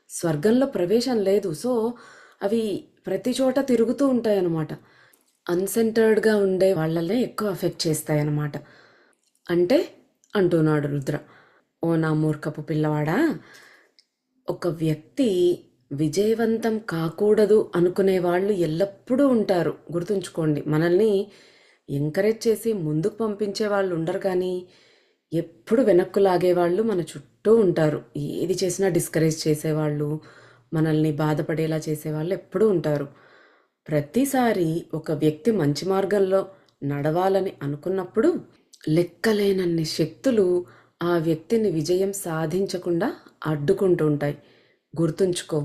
స్వర్గంలో ప్రవేశం లేదు. సో అవి ప్రతి చోట తిరుగుతూ ఉంటాయి అన్నమాట. అన్సెంటర్డ్గా ఉండే వాళ్ళనే ఎక్కువ అఫెక్ట్ చేస్తాయి అన్నమాట. అంటే అంటున్నాడు రుద్ర, ఓ నా మూర్ఖపు పిల్లవాడా, ఒక వ్యక్తి విజయవంతం కాకూడదు అనుకునే వాళ్ళు ఎల్లప్పుడూ ఉంటారు. గుర్తుంచుకోండి, మనల్ని ఎంకరేజ్ చేసి ముందుకు పంపించే వాళ్ళు ఉండరు, కానీ ఎప్పుడు వెనక్కు లాగేవాళ్ళు మన చుట్టూ ఉంటారు. ఏది చేసినా డిస్కరేజ్ చేసేవాళ్ళు, మనల్ని బాధపడేలా చేసేవాళ్ళు ఎప్పుడూ ఉంటారు. ప్రతిసారి ఒక వ్యక్తి మంచి మార్గంలో నడవాలని అనుకున్నప్పుడు లెక్కలేనన్ని శక్తులు ఆ వ్యక్తిని విజయం సాధించకుండా అడ్డుకుంటూ ఉంటాయి. గుర్తుంచుకో,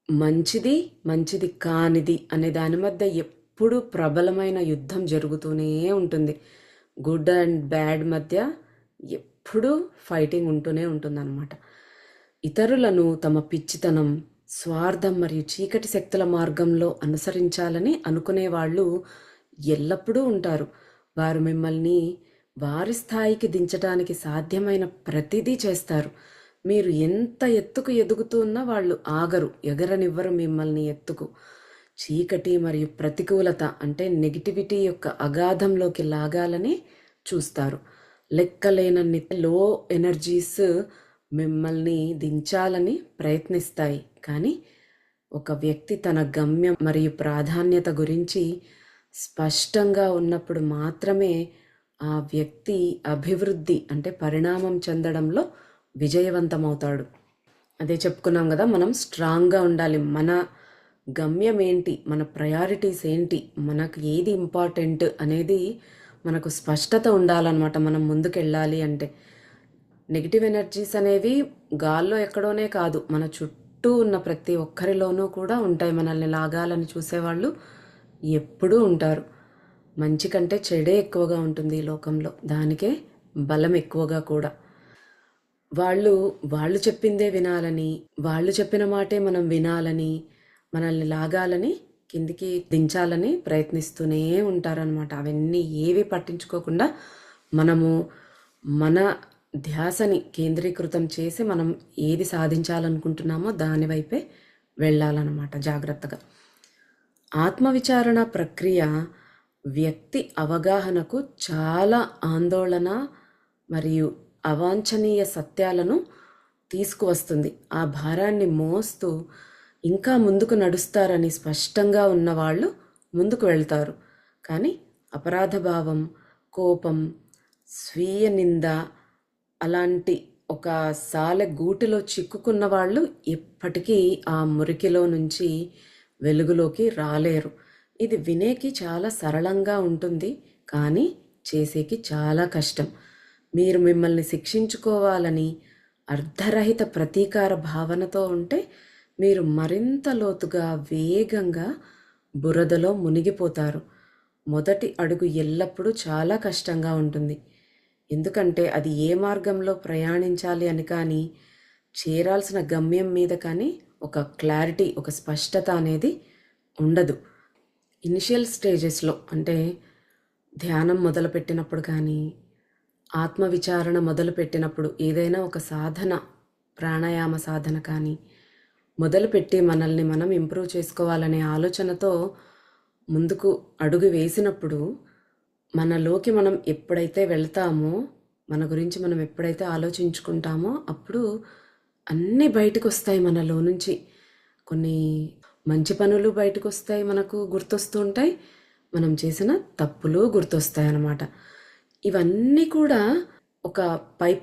మంచిది, మంచిది కానిది అనే దాని మధ్య ఎప్పుడూ ప్రబలమైన యుద్ధం జరుగుతూనే ఉంటుంది. గుడ్ అండ్ బ్యాడ్ మధ్య ఎప్పుడూ ఫైటింగ్ ఉంటూనే ఉంటుందన్నమాట. ఇతరులను తమ పిచ్చితనం, స్వార్థం మరియు చీకటి శక్తుల మార్గంలో అనుసరించాలని అనుకునే వాళ్ళు ఎల్లప్పుడూ ఉంటారు. వారు మిమ్మల్ని వారి స్థాయికి దించడానికి సాధ్యమైన ప్రతిదీ చేస్తారు. మీరు ఎంత ఎత్తుకు ఎదుగుతున్నా వాళ్ళు ఆగరు, ఎగరనివ్వరు మిమ్మల్ని ఎత్తుకు. చీకటి మరియు ప్రతికూలత అంటే నెగిటివిటీ యొక్క అగాధంలోకి లాగాలని చూస్తారు. లెక్కలేనన్ని లో ఎనర్జీస్ మిమ్మల్ని దించాలని ప్రయత్నిస్తాయి. కానీ ఒక వ్యక్తి తన గమ్యం మరియు ప్రాధాన్యత గురించి స్పష్టంగా ఉన్నప్పుడు మాత్రమే ఆ వ్యక్తి అభివృద్ధి అంటే పరిణామం చెందడంలో విజయవంతమవుతాడు. అదే చెప్పుకున్నాం కదా, మనం స్ట్రాంగ్గా ఉండాలి. మన గమ్యం ఏంటి, మన ప్రయారిటీస్ ఏంటి, మనకు ఏది ఇంపార్టెంట్ అనేది మనకు స్పష్టత ఉండాలన్నమాట. మనం ముందుకు వెళ్ళాలి అంటే నెగిటివ్ ఎనర్జీస్ అనేవి గాల్లో ఎక్కడోనే కాదు, మన చుట్టూ ఉన్న ప్రతి ఒక్కరిలోనూ కూడా ఉంటాయి. మనల్ని లాగాలని చూసేవాళ్ళు ఎప్పుడూ ఉంటారు. మంచి కంటే చెడే ఎక్కువగా ఉంటుంది ఈ లోకంలో, దానికే బలం ఎక్కువగా కూడా. వాళ్ళు చెప్పిందే వినాలని, వాళ్ళు చెప్పిన మాటే మనం వినాలని, మనల్ని లాగాలని, కిందికి దించాలని ప్రయత్నిస్తూనే ఉంటారనమాట. అవన్నీ ఏవి పట్టించుకోకుండా మనము మన ధ్యాసని కేంద్రీకృతం చేసి మనం ఏది సాధించాలనుకుంటున్నామో దాని వైపే వెళ్ళాలన్నమాట జాగ్రత్తగా. ఆత్మవిచారణ ప్రక్రియ వ్యక్తి అవగాహనకు చాలా ఆందోళన మరియు అవాంఛనీయ సత్యాలను తీసుకువస్తుంది. ఆ భారాన్ని మోస్తూ ఇంకా ముందుకు నడుస్తారని స్పష్టంగా ఉన్నవాళ్ళు ముందుకు వెళ్తారు. కానీ అపరాధ భావం, కోపం, స్వీయ నింద అలాంటి ఒక సాలె గూటిలో చిక్కుకున్న వాళ్ళు ఎప్పటికీ ఆ మురికిలో నుంచి వెలుగులోకి రాలేరు. ఇది వినేకి చాలా సరళంగా ఉంటుంది, కానీ చేసేకి చాలా కష్టం. మీరు మిమ్మల్ని శిక్షించుకోవాలని అర్ధరహిత ప్రతీకార భావనతో ఉంటే మీరు మరింత లోతుగా వేగంగా బురదలో మునిగిపోతారు. మొదటి అడుగు ఎల్లప్పుడూ చాలా కష్టంగా ఉంటుంది. ఎందుకంటే అది ఏ మార్గంలో ప్రయాణించాలి అని కానీ, చేరాల్సిన గమ్యం మీద కానీ ఒక క్లారిటీ, ఒక స్పష్టత అనేది ఉండదు. ఇనిషియల్ స్టేజెస్లో అంటే ధ్యానం మొదలుపెట్టినప్పుడు కానీ, ఆత్మవిచారణ మొదలుపెట్టినప్పుడు, ఏదైనా ఒక సాధన, ప్రాణాయామ సాధన కానీ మొదలుపెట్టి మనల్ని మనం ఇంప్రూవ్ చేసుకోవాలనే ఆలోచనతో ముందుకు అడుగు వేసినప్పుడు, మనలోకి మనం ఎప్పుడైతే వెళ్తామో, మన గురించి మనం ఎప్పుడైతే ఆలోచించుకుంటామో అప్పుడు అన్నీ బయటకు వస్తాయి మనలో నుంచి. కొన్ని మంచి పనులు బయటకు వస్తాయి, మనకు గుర్తొస్తూ ఉంటాయి. మనం చేసిన తప్పులు గుర్తొస్తాయి అన్నమాట. ఇవన్నీ కూడా ఒక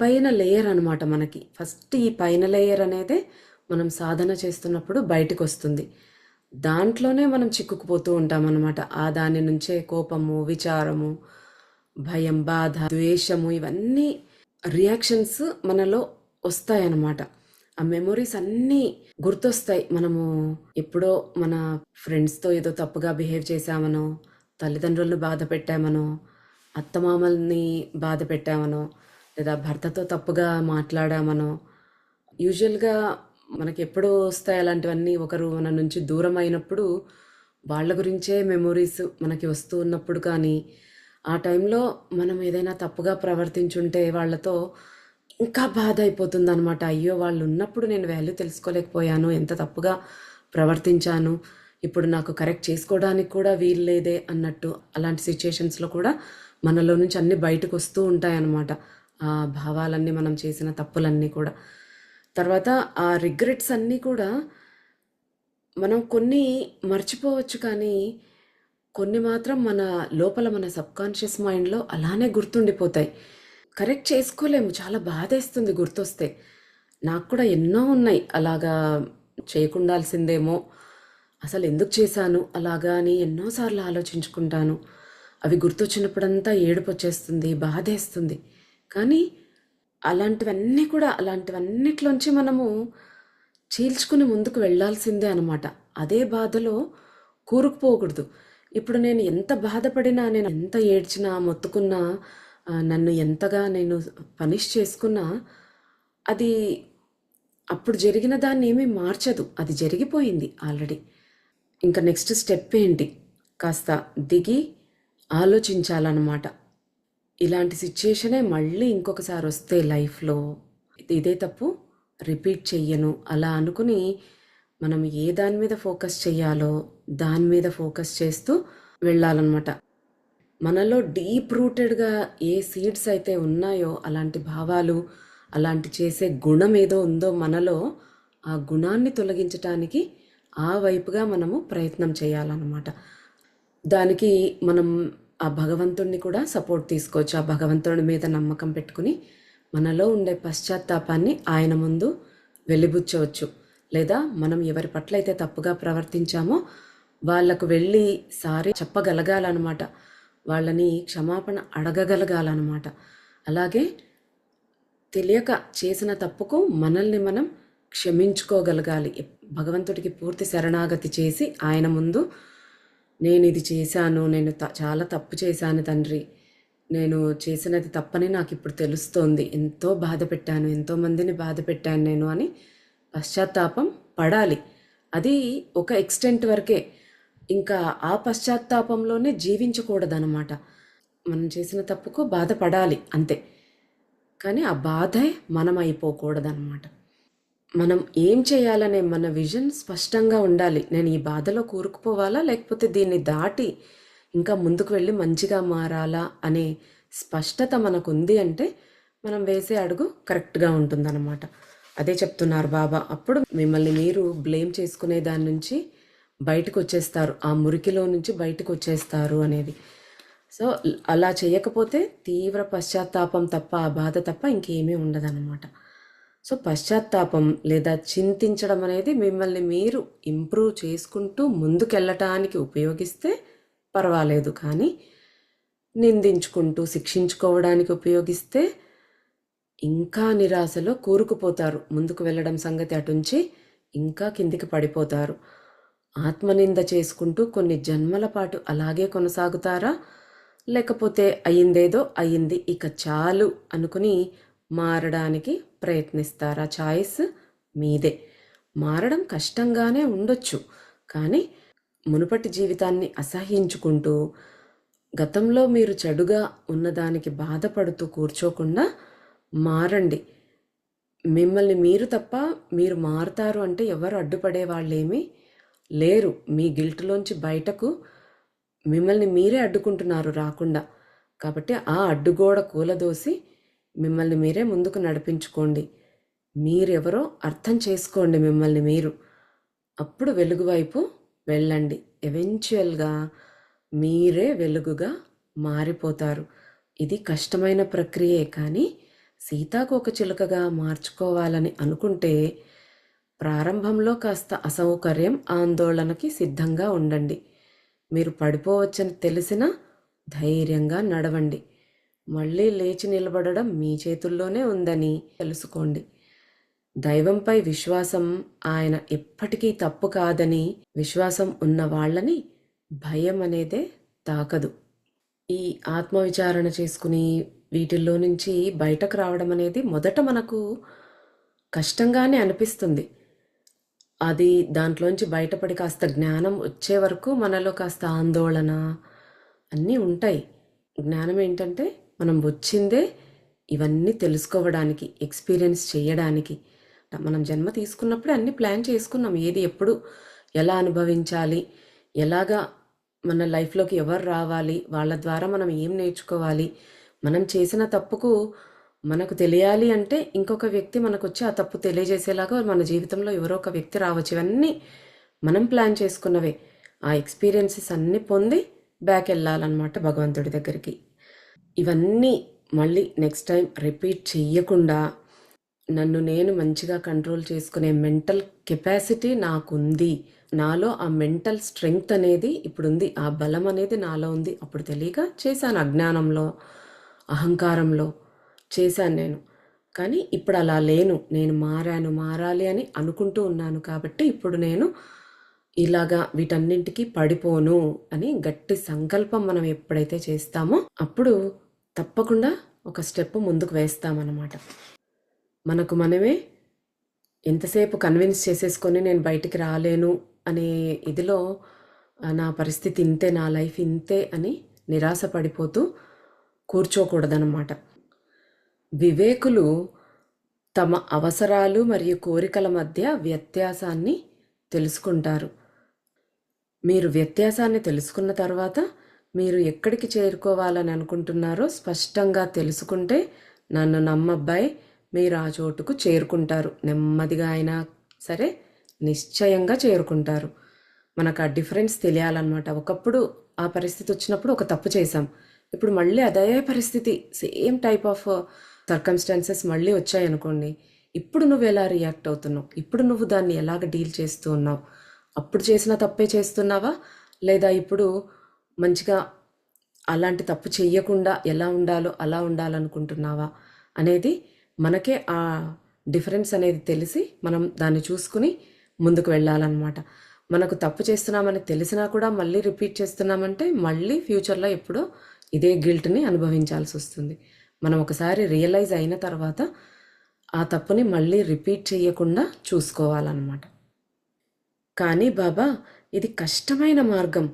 పైన లేయర్ అనమాట మనకి. ఫస్ట్ ఈ పైన లేయర్ అనేదే మనం సాధన చేస్తున్నప్పుడు బయటకు వస్తుంది. దాంట్లోనే మనం చిక్కుకుపోతూ ఉంటాం అన్నమాట. ఆ దాని నుంచే కోపము, విచారము, భయం, బాధ, ద్వేషము, ఇవన్నీ రియాక్షన్స్ మనలో వస్తాయన్నమాట. ఆ మెమొరీస్ అన్నీ గుర్తొస్తాయి. మనము ఎప్పుడో మన ఫ్రెండ్స్తో ఏదో తప్పుగా బిహేవ్ చేశామనో, తల్లిదండ్రులను బాధ పెట్టామనో, అత్తమామల్ని బాధ పెట్టామనో, లేదా భర్తతో తప్పుగా మాట్లాడామనో, యూజువల్గా మనకి ఎప్పుడో వస్తాయి అలాంటివన్నీ. ఒకరు మన నుంచి దూరం అయినప్పుడు వాళ్ళ గురించే మెమొరీస్ మనకి వస్తూ ఉన్నప్పుడు కానీ, ఆ టైంలో మనం ఏదైనా తప్పుగా ప్రవర్తించుంటే వాళ్ళతో ఇంకా బాధ అయిపోతుంది అనమాట. అయ్యో, వాళ్ళు ఉన్నప్పుడు నేను వాల్యూ తెలుసుకోలేకపోయాను, ఎంత తప్పుగా ప్రవర్తించాను, ఇప్పుడు నాకు కరెక్ట్ చేసుకోవడానికి కూడా వీలు లేదే అన్నట్టు. అలాంటి సిచ్యుయేషన్స్లో కూడా మనలో నుంచి అన్నీ బయటకు వస్తూ ఉంటాయన్నమాట. ఆ భావాలన్నీ, మనం చేసిన తప్పులన్నీ కూడా. తర్వాత ఆ రిగ్రెట్స్ అన్నీ కూడా మనం కొన్ని మర్చిపోవచ్చు, కానీ కొన్ని మాత్రం మన లోపల, మన సబ్కాన్షియస్ మైండ్లో అలానే గుర్తుండిపోతాయి. కరెక్ట్ చేసుకోలేము, చాలా బాధేస్తుంది గుర్తొస్తే. నాకు కూడా ఎన్నో ఉన్నాయి అలాగా, చేయకుండాల్సిందేమో, అసలు ఎందుకు చేశాను అలాగా అని ఎన్నోసార్లు ఆలోచించుకుంటాను. అవి గుర్తొచ్చినప్పుడంతా ఏడుపు వచ్చేస్తుంది, బాధేస్తుంది. కానీ అలాంటివన్నిట్లోంచి మనము చీల్చుకుని ముందుకు వెళ్ళాల్సిందే అనమాట. అదే బాధలో కూరుకుపోకూడదు. ఇప్పుడు నేను ఎంత బాధపడినా, నేను ఎంత ఏడ్చినా, మొత్తుకున్నా, నన్ను ఎంతగా నేను పనిష్ చేసుకున్నా, అది అప్పుడు జరిగిన దాన్ని ఏమీ మార్చదు. అది జరిగిపోయింది ఆల్రెడీ. ఇంకా నెక్స్ట్ స్టెప్ ఏంటి, కాస్త దిగి ఆలోచించాలన్నమాట. ఇలాంటి సిచ్యుయేషనే మళ్ళీ ఇంకొకసారి వస్తే లైఫ్లో, ఇదే తప్పు రిపీట్ చెయ్యను అలా అనుకుని మనం ఏ దాని మీద ఫోకస్ చెయ్యాలో దాని మీద ఫోకస్ చేస్తూ వెళ్ళాలన్నమాట. మనలో డీప్ రూటెడ్గా ఏ సీడ్స్ అయితే ఉన్నాయో అలాంటి భావాలు, అలాంటి చేసే గుణం ఏదో ఉందో మనలో, ఆ గుణాన్ని తొలగించటానికి ఆ వైపుగా మనము ప్రయత్నం చేయాలన్నమాట. దానికి మనం ఆ భగవంతుడిని కూడా సపోర్ట్ తీసుకోవచ్చు. ఆ భగవంతుడి మీద నమ్మకం పెట్టుకుని మనలో ఉండే పశ్చాత్తాపాన్ని ఆయన ముందు వెలిబుచ్చవచ్చు. లేదా మనం ఎవరి పట్ల అయితే తప్పుగా ప్రవర్తించామో వాళ్లకు వెళ్ళి సారీ చెప్పగలగాలన్నమాట. వాళ్ళని క్షమాపణ అడగగలగాలన్నమాట. అలాగే తెలియక చేసిన తప్పుకు మనల్ని మనం క్షమించుకోగలగాలి. భగవంతుడికి పూర్తి శరణాగతి చేసి ఆయన ముందు నేను ఇది చేశాను, నేను చాలా తప్పు చేశాను తండ్రి, నేను చేసినది తప్పని నాకు ఇప్పుడు తెలుస్తోంది, ఎంతో బాధ పెట్టాను, ఎంతోమందిని బాధ పెట్టాను నేను అని పశ్చాత్తాపం పడాలి. అది ఒక ఎక్స్టెంట్ వరకే. ఇంకా ఆ పశ్చాత్తాపంలోనే జీవించకూడదన్నమాట. మనం చేసిన తప్పుకు బాధపడాలి అంతే, కానీ ఆ బాధే మనం అయిపోకూడదన్నమాట. మనం ఏం చేయాలనే మన విజన్ స్పష్టంగా ఉండాలి. నేను ఈ బాధలో కూరుకుపోవాలా, లేకపోతే దీన్ని దాటి ఇంకా ముందుకు వెళ్ళి మంచిగా మారాలా అనే స్పష్టత మనకు ఉంది అంటే మనం వేసే అడుగు కరెక్ట్గా ఉంటుందన్నమాట. అదే చెప్తున్నారు బాబా. అప్పుడు మిమ్మల్ని మీరు బ్లేమ్ చేసుకునే దాని నుంచి బయటకు వచ్చేస్తారు, ఆ మురికిలో నుంచి బయటకు వచ్చేస్తారు అనేది. సో అలా చేయకపోతే తీవ్ర పశ్చాత్తాపం తప్ప, ఆ బాధ తప్ప ఇంకేమీ ఉండదన్నమాట. సో పశ్చాత్తాపం లేదా చింతించడం అనేది మిమ్మల్ని మీరు ఇంప్రూవ్ చేసుకుంటూ ముందుకెళ్ళటానికి ఉపయోగిస్తే పర్వాలేదు, కానీ నిందించుకుంటూ శిక్షించుకోవడానికి ఉపయోగిస్తే ఇంకా నిరాశలో కూరుకుపోతారు. ముందుకు వెళ్ళడం సంగతి అటుంచి ఇంకా కిందికి పడిపోతారు. ఆత్మనింద చేసుకుంటూ కొన్ని జన్మల పాటు అలాగే కొనసాగుతారా, లేకపోతే అయ్యిందేదో అయ్యింది ఇక చాలు అనుకుని మారడానికి ప్రయత్నిస్తారా? చాయిస్ మీదే. మారడం కష్టంగానే ఉండొచ్చు, కానీ మునుపటి జీవితాన్ని అసహ్యించుకుంటూ గతంలో మీరు చెడుగా ఉన్నదానికి బాధపడుతూ కూర్చోకుండా మారండి. మిమ్మల్ని మీరు తప్ప మీరు మారుతారు అంటే ఎవరు అడ్డుపడే వాళ్ళేమీ లేరు. మీ గిల్ట్లోంచి బయటకు మిమ్మల్ని మీరే అడ్డుకుంటున్నారు రాకుండా. కాబట్టి ఆ అడ్డుగోడ కూలదోసి మిమ్మల్ని మీరే ముందుకు నడిపించుకోండి. మీరెవరో అర్థం చేసుకోండి మిమ్మల్ని మీరు. అప్పుడు వెలుగు వైపు వెళ్ళండి. ఎవెన్చువల్గా మీరే వెలుగుగా మారిపోతారు. ఇది కష్టమైన ప్రక్రియే, కానీ సీతాకోక చిలుకగా మార్చుకోవాలని అనుకుంటే ప్రారంభంలో కాస్త అసౌకర్యం, ఆందోళనకి సిద్ధంగా ఉండండి. మీరు పడిపోవచ్చని తెలిసినా ధైర్యంగా నడవండి. మళ్ళీ లేచి నిలబడడం మీ చేతుల్లోనే ఉందని తెలుసుకోండి. దైవంపై విశ్వాసం, ఆయన ఎప్పటికీ తప్పు కాదని విశ్వాసం ఉన్న వాళ్ళని భయం అనేదే తాకదు. ఈ ఆత్మవిచారణ చేసుకుని వీటిల్లో నుంచి బయటకు రావడం అనేది మొదట మనకు కష్టంగానే అనిపిస్తుంది. అది దాంట్లోంచి బయటపడి కాస్త జ్ఞానం వచ్చే వరకు మనలో కాస్త ఆందోళన అన్నీ ఉంటాయి. జ్ఞానం ఏంటంటే మనం వచ్చిందే ఇవన్నీ తెలుసుకోవడానికి, ఎక్స్పీరియన్స్ చేయడానికి. మనం జన్మ తీసుకున్నప్పుడే అన్నీ ప్లాన్ చేసుకున్నాం, ఏది ఎప్పుడు ఎలా అనుభవించాలి, ఎలాగా మన లైఫ్లోకి ఎవరు రావాలి, వాళ్ళ ద్వారా మనం ఏం నేర్చుకోవాలి, మనం చేసిన తప్పుకు మనకు తెలియాలి అంటే ఇంకొక వ్యక్తి మనకు వచ్చి ఆ తప్పు తెలియజేసేలాగా మన జీవితంలో ఎవరో ఒక వ్యక్తి రావచ్చు. ఇవన్నీ మనం ప్లాన్ చేసుకున్నవే. ఆ ఎక్స్పీరియన్సెస్ అన్నీ పొంది బ్యాక్ వెళ్ళాలన్నమాట భగవంతుడి దగ్గరికి. ఇవన్నీ మళ్ళీ నెక్స్ట్ టైం రిపీట్ చెయ్యకుండా నన్ను నేను మంచిగా కంట్రోల్ చేసుకునే మెంటల్ కెపాసిటీ నాకుంది, నాలో ఆ మెంటల్ స్ట్రెంగ్త్ అనేది ఇప్పుడుంది, ఆ బలం అనేది నాలో ఉంది. అప్పుడు తెలియక చేశాను, అజ్ఞానంలో అహంకారంలో చేశాను నేను. కానీ ఇప్పుడు అలా లేను, నేను మారాలి అని అనుకుంటూ ఉన్నాను. కాబట్టి ఇప్పుడు నేను ఇలాగా వీటన్నింటికి పడిపోను అని గట్టి సంకల్పం మనం ఎప్పుడైతే చేస్తామో అప్పుడు తప్పకుండా ఒక స్టెప్ ముందుకు వేస్తామన్నమాట. మనకు మనమే ఎంతసేపు కన్విన్స్ చేసేసుకొని నేను బయటికి రాలేను అనే ఇదిలో నా పరిస్థితి ఇంతే, నా లైఫ్ ఇంతే అని నిరాశపడిపోతూ కూర్చోకూడదన్నమాట. వివేకులు తమ అవసరాలు మరియు కోరికల మధ్య వ్యత్యాసాన్ని తెలుసుకుంటారు. మీరు వ్యత్యాసాన్ని తెలుసుకున్న తర్వాత మీరు ఎక్కడికి చేరుకోవాలని అనుకుంటున్నారో స్పష్టంగా తెలుసుకుంటే నన్ను నమ్మబ్బాయి, మీరు ఆ చోటుకు చేరుకుంటారు. నెమ్మదిగా అయినా సరే నిశ్చయంగా చేరుకుంటారు. మనకు ఆ డిఫరెన్స్ తెలియాలన్నమాట. ఒకప్పుడు ఆ పరిస్థితి వచ్చినప్పుడు ఒక తప్పు చేశాం, ఇప్పుడు మళ్ళీ అదే పరిస్థితి, సేమ్ టైప్ ఆఫ్ సర్కమ్స్టాన్సెస్ మళ్ళీ వచ్చాయనుకోండి, ఇప్పుడు నువ్వు ఎలా రియాక్ట్ అవుతున్నావు, ఇప్పుడు నువ్వు దాన్ని ఎలాగ డీల్ చేస్తూ ఉన్నావు, అప్పుడు చేసిన తప్పే చేస్తున్నావా, లేదా ఇప్పుడు మంచిగా అలాంటి తప్పు చెయ్యకుండా ఎలా ఉండాలో అలా ఉండాలనుకుంటున్నావా అనేది మనకే ఆ డిఫరెన్స్ అనేది తెలిసి మనం దాన్ని చూసుకుని ముందుకు వెళ్ళాలన్నమాట. మనకు తప్పు చేస్తున్నామని తెలిసినా కూడా మళ్ళీ రిపీట్ చేస్తున్నామంటే మళ్ళీ ఫ్యూచర్లో ఎప్పుడో ఇదే గిల్ట్ని అనుభవించాల్సి వస్తుంది. మనం ఒకసారి రియలైజ్ అయిన తర్వాత ఆ తప్పుని మళ్ళీ రిపీట్ చేయకుండా చూసుకోవాలన్నమాట. కానీ బాబా, ఇది కష్టమైన మార్గం.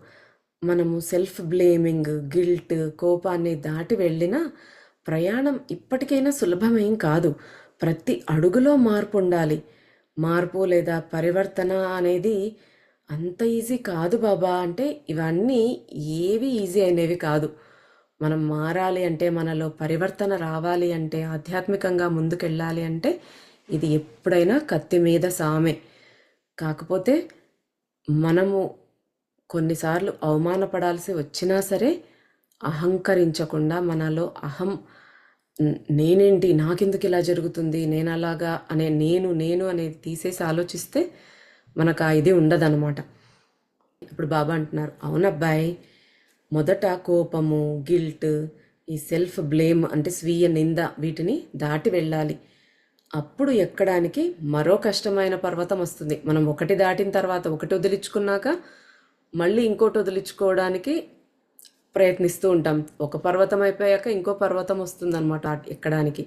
మనము సెల్ఫ్ బ్లేమింగ్, గిల్ట్, కోపాన్ని దాటి వెళ్ళినా ప్రయాణం ఇప్పటికైనా సులభమేం కాదు. ప్రతి అడుగులో మార్పు ఉండాలి. మార్పు లేదా పరివర్తన అనేది అంత ఈజీ కాదు బాబా. అంటే ఇవన్నీ ఏవి ఈజీ అయినవి కాదు. మనం మారాలి అంటే, మనలో పరివర్తన రావాలి అంటే, ఆధ్యాత్మికంగా ముందుకెళ్ళాలి అంటే ఇది ఎప్పుడైనా కత్తి మీద సామే. కాకపోతే మనము కొన్నిసార్లు అవమానపడాల్సి వచ్చినా సరే అహంకరించకుండా, మనలో అహం నేనేంటి, నాకెందుకు ఇలా జరుగుతుంది, నేను అలాగా అనే నేను అనేది తీసేసి ఆలోచిస్తే మనకు ఆ ఇది ఉండదన్నమాట. ఇప్పుడు బాబా అంటున్నారు, అవునబ్బాయి, మొదట కోపము, గిల్ట్, ఈ సెల్ఫ్ బ్లేమ్ అంటే స్వీయ నింద, వీటిని దాటి వెళ్ళాలి. అప్పుడు ఎక్కడానికి మరో కష్టమైన పర్వతం వస్తుంది. మనం ఒకటి దాటిన తర్వాత ఒకటి వదిలించుకున్నాక మళ్ళీ ఇంకోటి వదిలించుకోవడానికి ప్రయత్నిస్తూ ఉంటాం. ఒక పర్వతం అయిపోయాక ఇంకో పర్వతం వస్తుందన్నమాట ఎక్కడానికి.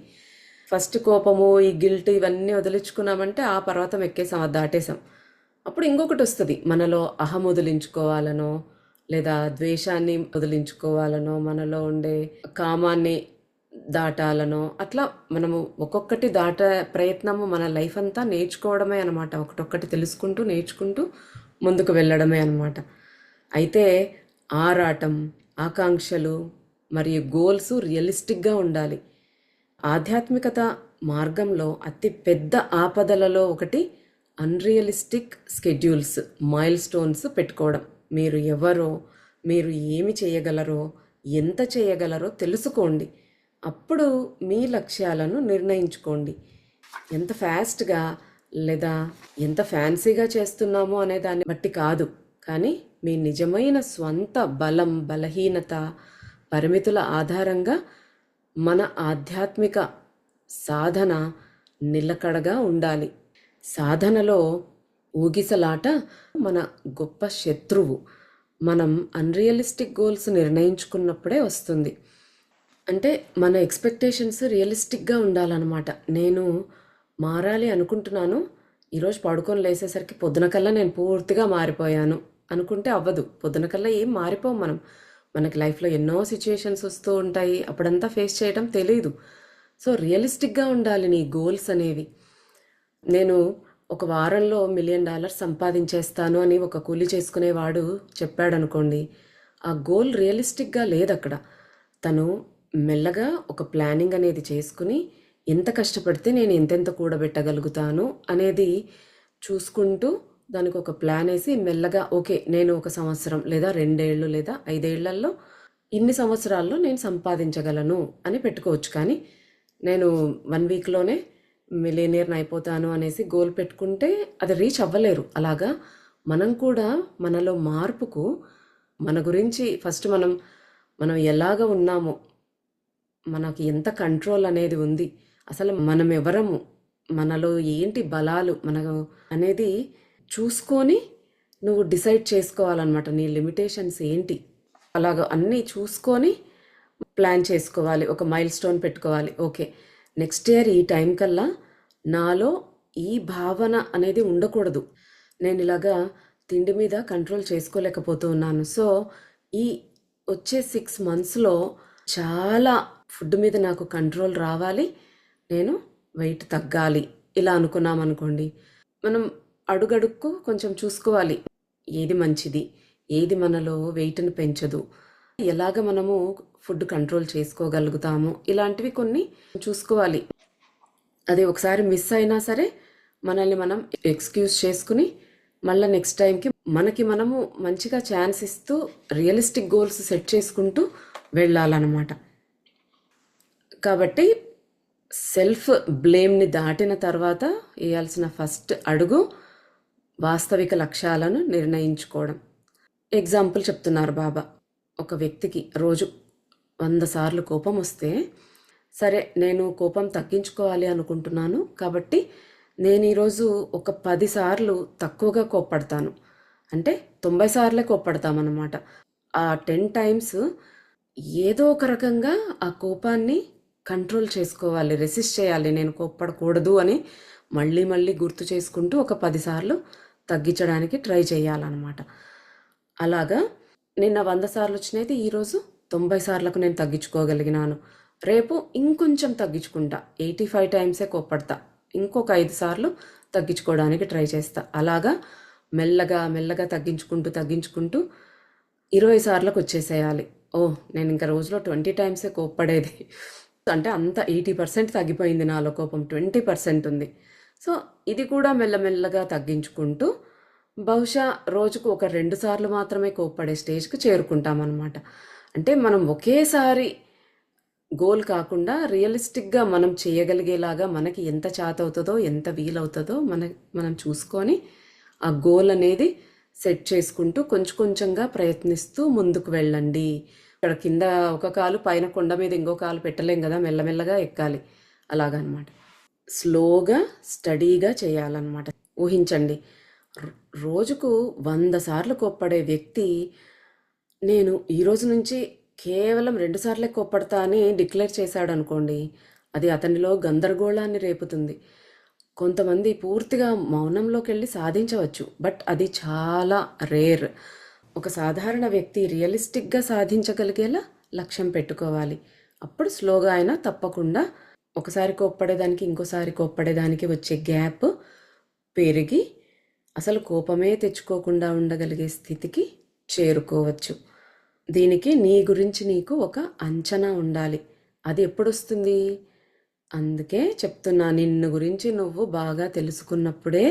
ఫస్ట్ కోపము, ఈ గిల్ట్ ఇవన్నీ వదిలించుకున్నామంటే ఆ పర్వతం ఎక్కేసాం, అది దాటేసాం. అప్పుడు ఇంకొకటి వస్తుంది, మనలో అహం వదిలించుకోవాలనో లేదా ద్వేషాన్ని వదిలించుకోవాలనో, మనలో ఉండే కామాన్ని దాటాలనో, అట్లా మనము ఒక్కొక్కటి ప్రయత్నము మన లైఫ్ అంతా నేర్చుకోవడమే అనమాట. ఒకటొక్కటి తెలుసుకుంటూ నేర్చుకుంటూ ముందుకు వెళ్ళడమే అనమాట. అయితే ఆరాటం, ఆకాంక్షలు మరియు గోల్స్ రియలిస్టిక్గా ఉండాలి. ఆధ్యాత్మికత మార్గంలో అతి పెద్ద ఆపదలలో ఒకటి అన్రియలిస్టిక్ స్కెడ్యూల్స్, మైల్ స్టోన్స్ పెట్టుకోవడం. మీరు ఎవరో, మీరు ఏమి చేయగలరో, ఎంత చేయగలరో తెలుసుకోండి. అప్పుడు మీ లక్ష్యాలను నిర్ణయించుకోండి. ఎంత ఫాస్ట్గా లేదా ఎంత ఫ్యాన్సీగా చేస్తున్నామో అనే దాన్ని బట్టి కాదు, కానీ మీ నిజమైన స్వంత బలం, బలహీనత, పరిమితుల ఆధారంగా మన ఆధ్యాత్మిక సాధన నిలకడగా ఉండాలి. సాధనలో ఊగిసలాట మన గొప్ప శత్రువు. మనం అన్రియలిస్టిక్ గోల్స్ నిర్ణయించుకున్నప్పుడే వస్తుంది. అంటే మన ఎక్స్పెక్టేషన్స్ రియలిస్టిక్గా ఉండాలన్నమాట. నేను మారాలి అనుకుంటున్నాను, ఈరోజు పడుకొని లేసేసరికి పొద్దునకల్లా నేను పూర్తిగా మారిపోయాను అనుకుంటే అవ్వదు. పొద్దునకల్లా ఏం మారిపోం మనం. మనకి లైఫ్లో ఎన్నో సిచ్యుయేషన్స్ వస్తూ ఉంటాయి, అప్పుడంతా ఫేస్ చేయడం తెలియదు. సో రియలిస్టిక్గా ఉండాలి నీ గోల్స్ అనేవి. నేను ఒక వారంలో $1 మిలియన్ సంపాదించేస్తాను అని ఒక కూలి చేసుకునేవాడు చెప్పాడు అనుకోండి, ఆ గోల్ రియలిస్టిక్గా లేదు అక్కడ. తను మెల్లగా ఒక ప్లానింగ్ అనేది చేసుకుని ఎంత కష్టపడితే నేను ఎంతెంత కూడబెట్టగలుగుతాను అనేది చూసుకుంటూ దానికి ఒక ప్లాన్ వేసి మెల్లగా ఓకే, నేను 1 సంవత్సరం లేదా 2 ఏళ్ళు లేదా 5 ఏళ్లలో ఇన్ని సంవత్సరాల్లో నేను సంపాదించగలను అని పెట్టుకోవచ్చు. కానీ నేను 1 వీక్లోనే మిలియనీర్ని అయిపోతాను అనేసి గోల్ పెట్టుకుంటే అది రీచ్ అవ్వలేరు. అలాగా మనం కూడా మనలో మార్పుకు మన గురించి ఫస్ట్ మనం ఎలాగ ఉన్నామో, మనకి ఎంత కంట్రోల్ అనేది ఉంది, అసలు మనం ఎవరము, మనలో ఏంటి బలాలు మనకు అనేది చూసుకొని నువ్వు డిసైడ్ చేసుకోవాలన్నమాట. నీ లిమిటేషన్స్ ఏంటి, అలాగ అన్నీ చూసుకొని ప్లాన్ చేసుకోవాలి. ఒక మైల్ స్టోన్ పెట్టుకోవాలి. ఓకే, నెక్స్ట్ ఇయర్ ఈ టైం కల్లా నాలో ఈ భావన అనేది ఉండకూడదు, నేను ఇలాగా తిండి మీద కంట్రోల్ చేసుకోలేకపోతూ ఉన్నాను. సో ఈ వచ్చే 6 మంత్స్లో చాలా ఫుడ్ మీద నాకు కంట్రోల్ రావాలి, నేను వెయిట్ తగ్గాలి ఇలా అనుకున్నాం అనుకోండి, మనం అడుగడుక్కు కొంచెం చూసుకోవాలి. ఏది మంచిది, ఏది మనలో వెయిట్ని పెంచదు, ఎలాగ మనము ఫుడ్ కంట్రోల్ చేసుకోగలుగుతాము, ఇలాంటివి కొన్ని చూసుకోవాలి. అది ఒకసారి మిస్ అయినా సరే మనల్ని మనం ఎక్స్క్యూజ్ చేసుకుని మళ్ళీ నెక్స్ట్ టైంకి మనకి మనము మంచిగా ఛాన్స్ ఇస్తూ రియలిస్టిక్ గోల్స్ సెట్ చేసుకుంటూ వెళ్ళాలన్నమాట. కాబట్టి సెల్ఫ్ బ్లేమ్ని దాటిన తర్వాత వేయాల్సిన ఫస్ట్ అడుగు వాస్తవిక లక్ష్యాలను నిర్ణయించుకోవడం. ఎగ్జాంపుల్ చెప్తున్నారు బాబా. ఒక వ్యక్తికి రోజు 100 సార్లు కోపం వస్తే, సరే నేను కోపం తగ్గించుకోవాలి అనుకుంటున్నాను కాబట్టి నేను ఈరోజు ఒక 10 సార్లు తక్కువగా కోప్పడతాను, అంటే 90 సార్లే కోప్పడతామన్నమాట. ఆ 10 టైమ్స్ ఏదో ఒక రకంగా ఆ కోపాన్ని కంట్రోల్ చేసుకోవాలి, రెసిస్ట్ చేయాలి. నేను కోప్పడకూడదు అని మళ్ళీ మళ్ళీ గుర్తు చేసుకుంటూ ఒక 10 సార్లు తగ్గించడానికి ట్రై చేయాలన్నమాట. అలాగా నిన్న 100 సార్లు వచ్చినైతే ఈరోజు 90 సార్లకు నేను తగ్గించుకోగలిగినాను. రేపు ఇంకొంచెం తగ్గించుకుంటా, 85 టైమ్సే కోప్పడతా, ఇంకొక 5 సార్లు తగ్గించుకోవడానికి ట్రై చేస్తా. అలాగా మెల్లగా మెల్లగా తగ్గించుకుంటూ 20 సార్లకు వచ్చేసేయాలి. నేను ఇంకా రోజులో 20 టైమ్సే కోప్పడేది, అంటే అంత 80% తగ్గిపోయింది నాలో కోపం, 20% ఉంది. సో ఇది కూడా మెల్లమెల్లగా తగ్గించుకుంటూ బహుశా రోజుకు ఒక 2 సార్లు మాత్రమే కోప్పడే స్టేజ్కి చేరుకుంటామన్నమాట. అంటే మనం ఒకేసారి గోల్ కాకుండా రియలిస్టిక్గా మనం చేయగలిగేలాగా మనకి ఎంత చేతవుతుందో ఎంత వీలవుతుందో మనం చూసుకొని ఆ గోల్ అనేది సెట్ చేసుకుంటూ కొంచెం కొంచెంగా ప్రయత్నిస్తూ ముందుకు వెళ్ళండి. ఇక్కడ కింద ఒక కాలు పైన కొండ మీద ఇంకో కాలు పెట్టలేం కదా, మెల్లమెల్లగా ఎక్కాలి. అలాగనమాట స్లోగా స్టడీగా చేయాలన్నమాట. ఊహించండి, రోజుకు 100 సార్లు కోప్పడే వ్యక్తి నేను ఈరోజు నుంచి కేవలం 2 సార్లే కోప్పడతా అని డిక్లేర్ చేశాడు అనుకోండి, అది అతనిలో గందరగోళాన్ని రేపుతుంది. కొంతమంది పూర్తిగా మౌనంలోకి వెళ్ళి సాధించవచ్చు, బట్ అది చాలా రేర్. ఒక సాధారణ వ్యక్తి రియలిస్టిక్గా సాధించగలిగేలా లక్ష్యం పెట్టుకోవాలి. అప్పుడు స్లోగా అయినా తప్పకుండా ఒకసారి కోప్పడేదానికి ఇంకోసారి కోప్పడేదానికి వచ్చే గ్యాప్ పెరిగి అసలు కోపమే తెచ్చుకోకుండా ఉండగలిగే స్థితికి చేరుకోవచ్చు. దీనికి నీ గురించి నీకు ఒక అంచనా ఉండాలి. అది ఎప్పుడు వస్తుంది? అందుకే చెప్తున్నా, నిన్ను గురించి నువ్వు బాగా తెలుసుకున్నప్పుడే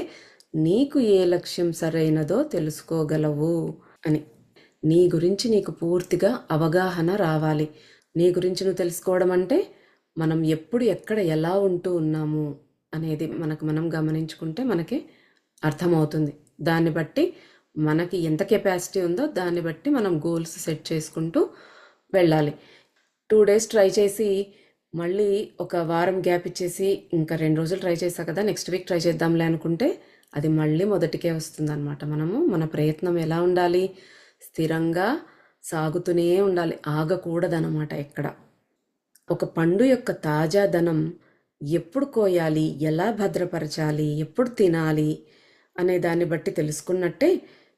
నీకు ఏ లక్ష్యం సరైనదో తెలుసుకోగలవు అని. నీ గురించి నీకు పూర్తిగా అవగాహన రావాలి. నీ గురించి నువ్వు తెలుసుకోవడం అంటే మనం ఎప్పుడు ఎక్కడ ఎలా ఉంటూ ఉన్నాము అనేది మనం గమనించుకుంటే మనకి అర్థమవుతుంది. దాన్ని బట్టి మనకి ఎంత కెపాసిటీ ఉందో దాన్ని బట్టి మనం గోల్స్ సెట్ చేసుకుంటూ వెళ్ళాలి. 2 డేస్ ట్రై చేసి మళ్ళీ ఒక వారం గ్యాప్ ఇచ్చేసి ఇంకా 2 రోజులు ట్రై చేసా కదా, నెక్స్ట్ వీక్ ట్రై చేద్దాంలే అనుకుంటే అది మళ్ళీ మొదటికే వస్తుందన్నమాట. మన ప్రయత్నం ఎలా ఉండాలి? స్థిరంగా సాగుతూనే ఉండాలి, ఆగకూడదన్నమాట ఎక్కడ. ఒక పండు యొక్క తాజాదనం ఎప్పుడు కోయాలి, ఎలా భద్రపరచాలి, ఎప్పుడు తినాలి అనే దాన్ని బట్టి తెలుసుకున్నట్టే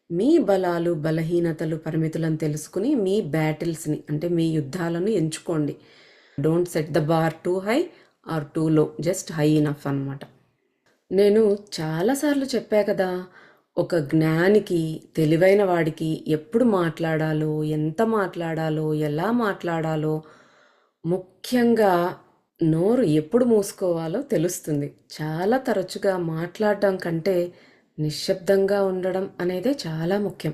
మీ బలాలు బలహీనతలు పరిమితులను తెలుసుకుని మీ బ్యాటిల్స్ని అంటే మీ యుద్ధాలను ఎంచుకోండి. Don't set the bar too high or too low, just high enough అన్నమాట. నేను చాలాసార్లు చెప్పా కదా, ఒక జ్ఞానికి తెలివైన వాడికి ఎప్పుడు మాట్లాడాలో, ఎంత మాట్లాడాలో, ఎలా మాట్లాడాలో, ముఖ్యంగా నోరు ఎప్పుడు మూసుకోవాలో తెలుస్తుంది. చాలా తరచుగా మాట్లాడడం కంటే నిశ్శబ్దంగా ఉండడం అనేదే చాలా ముఖ్యం.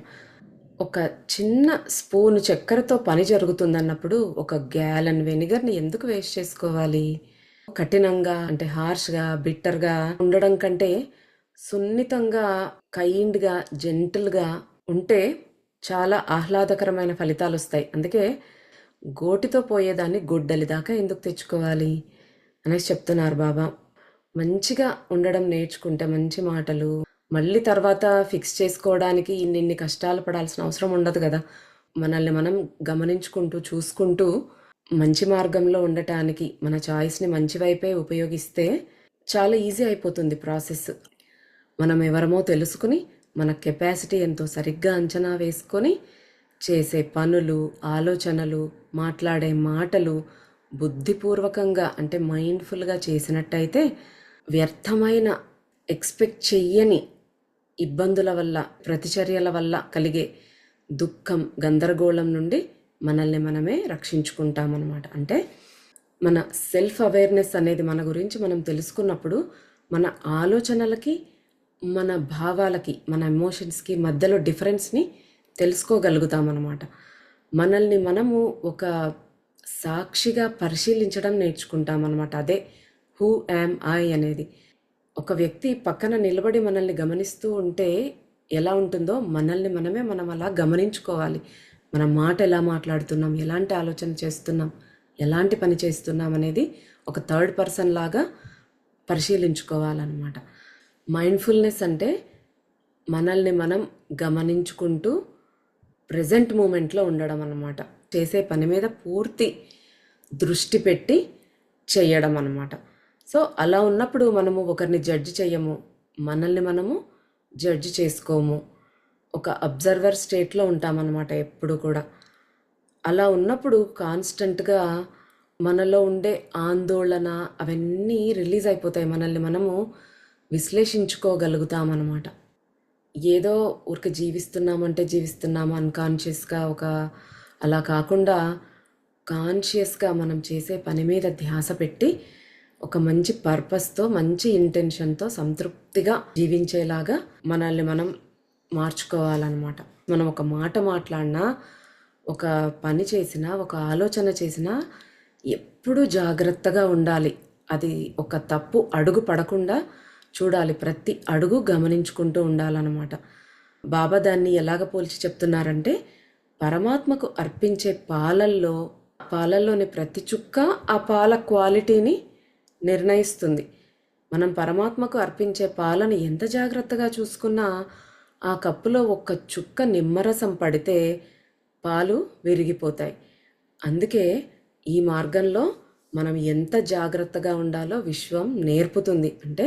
ఒక చిన్న స్పూను చక్కెరతో పని జరుగుతుందన్నప్పుడు ఒక గ్యాలన్ వెనిగర్ని ఎందుకు వేస్ట్ చేసుకోవాలి? కఠినంగా అంటే హార్ష్గా బిట్టర్గా ఉండడం కంటే సున్నితంగా కైండ్గా జెంటిల్గా ఉంటే చాలా ఆహ్లాదకరమైన ఫలితాలు వస్తాయి. అందుకే గోటితో పోయేదాన్ని గొడ్డలి దాకా ఎందుకు తెచ్చుకోవాలి అనేసి చెప్తున్నారు బాబా. మంచిగా ఉండడం నేర్చుకుంటే మంచి మాటలు మళ్ళీ తర్వాత ఫిక్స్ చేసుకోవడానికి ఇన్ని కష్టాలు పడాల్సిన అవసరం ఉండదు కదా. మనల్ని మనం గమనించుకుంటూ చూసుకుంటూ మంచి మార్గంలో ఉండటానికి మన చాయిస్ని మంచి వైపే ఉపయోగిస్తే చాలా ఈజీ అయిపోతుంది ప్రాసెస్. మనం ఎవరమో తెలుసుకుని మన కెపాసిటీ ఎంతో సరిగ్గా అంచనా వేసుకొని చేసే పనులు, ఆలోచనలు, మాట్లాడే మాటలు బుద్ధిపూర్వకంగా అంటే మైండ్ఫుల్గా చేసినట్టయితే వ్యర్థమైన ఎక్స్పెక్ట్ చెయ్యని ఇబ్బందుల వల్ల ప్రతిచర్యల వల్ల కలిగే దుఃఖం గందరగోళం నుండి మనల్ని మనమే రక్షించుకుంటామన్నమాట. అంటే మన సెల్ఫ్ అవేర్నెస్ అనేది మన గురించి మనం తెలుసుకున్నప్పుడు మన ఆలోచనలకి మన భావాలకి మన ఎమోషన్స్కి మధ్యలో డిఫరెన్స్ని తెలుసుకోగలుగుతామన్నమాట. మనల్ని మనము ఒక సాక్షిగా పరిశీలించడం నేర్చుకుంటామన్నమాట. అదే హూ యామ్ ఐ అనేది. ఒక వ్యక్తి పక్కన నిలబడి మనల్ని గమనిస్తూ ఉంటే ఎలా ఉంటుందో మనం అలా గమనించుకోవాలి. మన మాట ఎలా మాట్లాడుతున్నాం, ఎలాంటి ఆలోచన చేస్తున్నాం, ఎలాంటి పని చేస్తున్నాం అనేది ఒక థర్డ్ పర్సన్ లాగా పరిశీలించుకోవాలన్నమాట. మైండ్ఫుల్నెస్ అంటే మనల్ని మనం గమనించుకుంటూ ప్రజెంట్ మూమెంట్లో ఉండడం అన్నమాట. చేసే పని మీద పూర్తి దృష్టి పెట్టి చేయడం అన్నమాట. సో అలా ఉన్నప్పుడు మనము ఒకరిని జడ్జి చేయము, మనల్ని మనము జడ్జి చేసుకోము, ఒక అబ్జర్వర్ స్టేట్లో ఉంటామన్నమాట ఎప్పుడు కూడా. అలా ఉన్నప్పుడు కాన్స్టెంట్గా మనలో ఉండే ఆందోళన అవన్నీ రిలీజ్ అయిపోతాయి. మనల్ని మనము విశ్లేషించుకోగలుగుతామన్నమాట. ఏదో ఊరికి జీవిస్తున్నాము అన్కాన్షియస్గా అలా కాకుండా కాన్షియస్గా మనం చేసే పని మీద ధ్యాస పెట్టి ఒక మంచి పర్పస్తో మంచి ఇంటెన్షన్తో సంతృప్తిగా జీవించేలాగా మనల్ని మనం మార్చుకోవాలన్నమాట. మనం ఒక మాట మాట్లాడినా, ఒక పని చేసినా, ఒక ఆలోచన చేసినా ఎప్పుడూ జాగ్రత్తగా ఉండాలి. అది ఒక తప్పు అడుగు పడకుండా చూడాలి, ప్రతి అడుగు గమనించుకుంటూ ఉండాలన్నమాట. బాబా దాన్ని ఎలాగ పోల్చి చెప్తున్నారంటే, పరమాత్మకు అర్పించే పాలల్లోని ప్రతి చుక్క ఆ పాల క్వాలిటీని నిర్ణయిస్తుంది. మనం పరమాత్మకు అర్పించే పాలను ఎంత జాగ్రత్తగా చూసుకున్నా ఆ కప్పులో ఒక్క చుక్క నిమ్మరసం పడితే పాలు విరిగిపోతాయి. అందుకే ఈ మార్గంలో మనం ఎంత జాగ్రత్తగా ఉండాలో విశ్వం నేర్పుతుంది. అంటే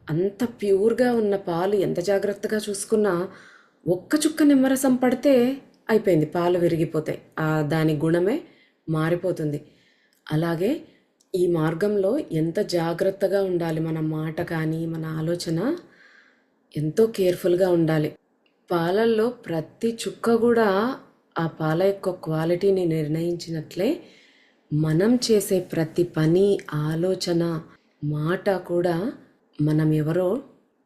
అంత ప్యూర్గా ఉన్న పాలు ఎంత జాగ్రత్తగా చూసుకున్నా ఒక్క చుక్క నిమ్మరసం పడితే అయిపోయింది, పాలు విరిగిపోతాయి, దాని గుణమే మారిపోతుంది. అలాగే ఈ మార్గంలో ఎంత జాగ్రత్తగా ఉండాలి, మన మాట కానీ మన ఆలోచన ఎంతో కేర్ఫుల్గా ఉండాలి. పాలల్లో ప్రతి చుక్క కూడా ఆ పాల యొక్క క్వాలిటీని నిర్ణయించినట్లే మనం చేసే ప్రతి పని, ఆలోచన, మాట కూడా మనం ఎవరో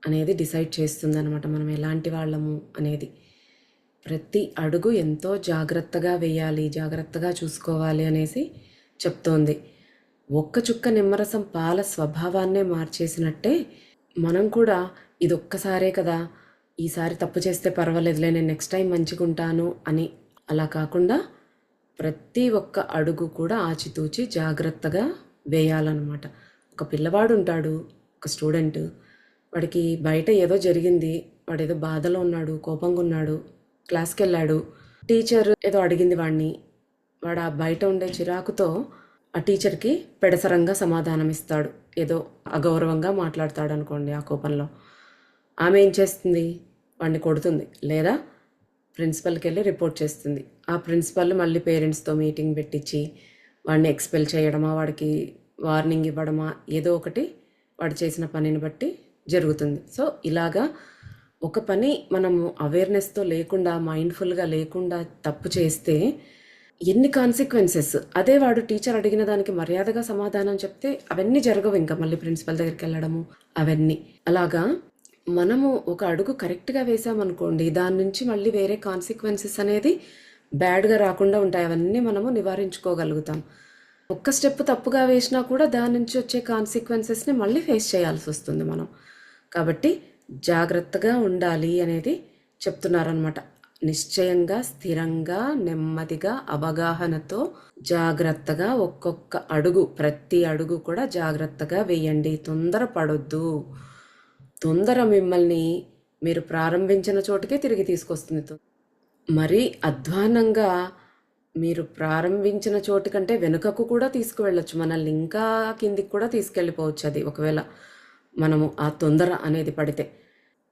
అనేది డిసైడ్ చేస్తుందన్నమాట. మనం ఎలాంటి వాళ్ళము అనేది. ప్రతి అడుగు ఎంతో జాగ్రత్తగా వేయాలి, జాగ్రత్తగా చూసుకోవాలి అనేసి చెప్తోంది. ఒక్క చుక్క నిమ్మరసం పాల స్వభావాన్నే మార్చేసినట్టే మనం కూడా ఇదొక్కసారే కదా, ఈసారి తప్పు చేస్తే పర్వాలేదులే, నేను నెక్స్ట్ టైం మంచిగా ఉంటాను అని అలా కాకుండా ప్రతి ఒక్క అడుగు కూడా ఆచితూచి జాగ్రత్తగా వేయాలన్నమాట. ఒక పిల్లవాడు ఉంటాడు, ఒక స్టూడెంట్, వాడికి బయట ఏదో జరిగింది, వాడు ఏదో బాధలో ఉన్నాడు, కోపంగా ఉన్నాడు, క్లాస్కి వెళ్ళాడు, టీచర్ ఏదో అడిగింది వాడిని, వాడు ఆ బయట ఉండే చిరాకుతో ఆ టీచర్కి పెడసరంగా సమాధానం ఇస్తాడు, ఏదో అగౌరవంగా మాట్లాడతాడు అనుకోండి. ఆ కోపంలో ఆమె ఏం చేస్తుంది, వాడిని కొడుతుంది, లేదా ప్రిన్సిపల్కి వెళ్ళి రిపోర్ట్ చేస్తుంది. ఆ ప్రిన్సిపల్ మళ్ళీ పేరెంట్స్తో మీటింగ్ పెట్టించి వాడిని ఎక్స్పెల్ చేయడమా, వాడికి వార్నింగ్ ఇవ్వడమా, ఏదో ఒకటి వాడు చేసిన పనిని బట్టి జరుగుతుంది. సో ఇలాగా ఒక పని మనము అవేర్నెస్తో లేకుండా, మైండ్ఫుల్గా లేకుండా తప్పు చేస్తే ఎన్ని కాన్సిక్వెన్సెస్. అదే వాడు టీచర్ అడిగిన దానికి మర్యాదగా సమాధానం చెప్తే అవన్నీ జరగవు, ఇంకా మళ్ళీ ప్రిన్సిపల్ దగ్గరికి వెళ్ళడము అవన్నీ. అలాగా మనము ఒక అడుగు కరెక్ట్గా వేసామనుకోండి, దాని నుంచి మళ్ళీ వేరే కాన్సిక్వెన్సెస్ అనేది బ్యాడ్గా రాకుండా ఉంటాయి. అవన్నీ మనము నివారించుకోగలుగుతాం. ఒక్క స్టెప్ తప్పుగా వేసినా కూడా దాని నుంచి వచ్చే కాన్సిక్వెన్సెస్ని మళ్ళీ ఫేస్ చేయాల్సి వస్తుంది మనం. కాబట్టి జాగ్రత్తగా ఉండాలి అనేది చెప్తున్నారనమాట. నిశ్చయంగా, స్థిరంగా, నెమ్మదిగా, అవగాహనతో జాగ్రత్తగా ఒక్కొక్క అడుగు, ప్రతి అడుగు కూడా జాగ్రత్తగా వేయండి. తొందర పడొద్దు. తొందర మిమ్మల్ని మీరు ప్రారంభించిన చోటుకే తిరిగి తీసుకొస్తుంది. మరీ అధ్వానంగా మీరు ప్రారంభించిన చోటు కంటే వెనుకకు కూడా తీసుకువెళ్ళొచ్చు, మనల్ని ఇంకా కిందికి కూడా తీసుకెళ్ళిపోవచ్చు అది, ఒకవేళ మనము ఆ తొందర అనేది పడితే.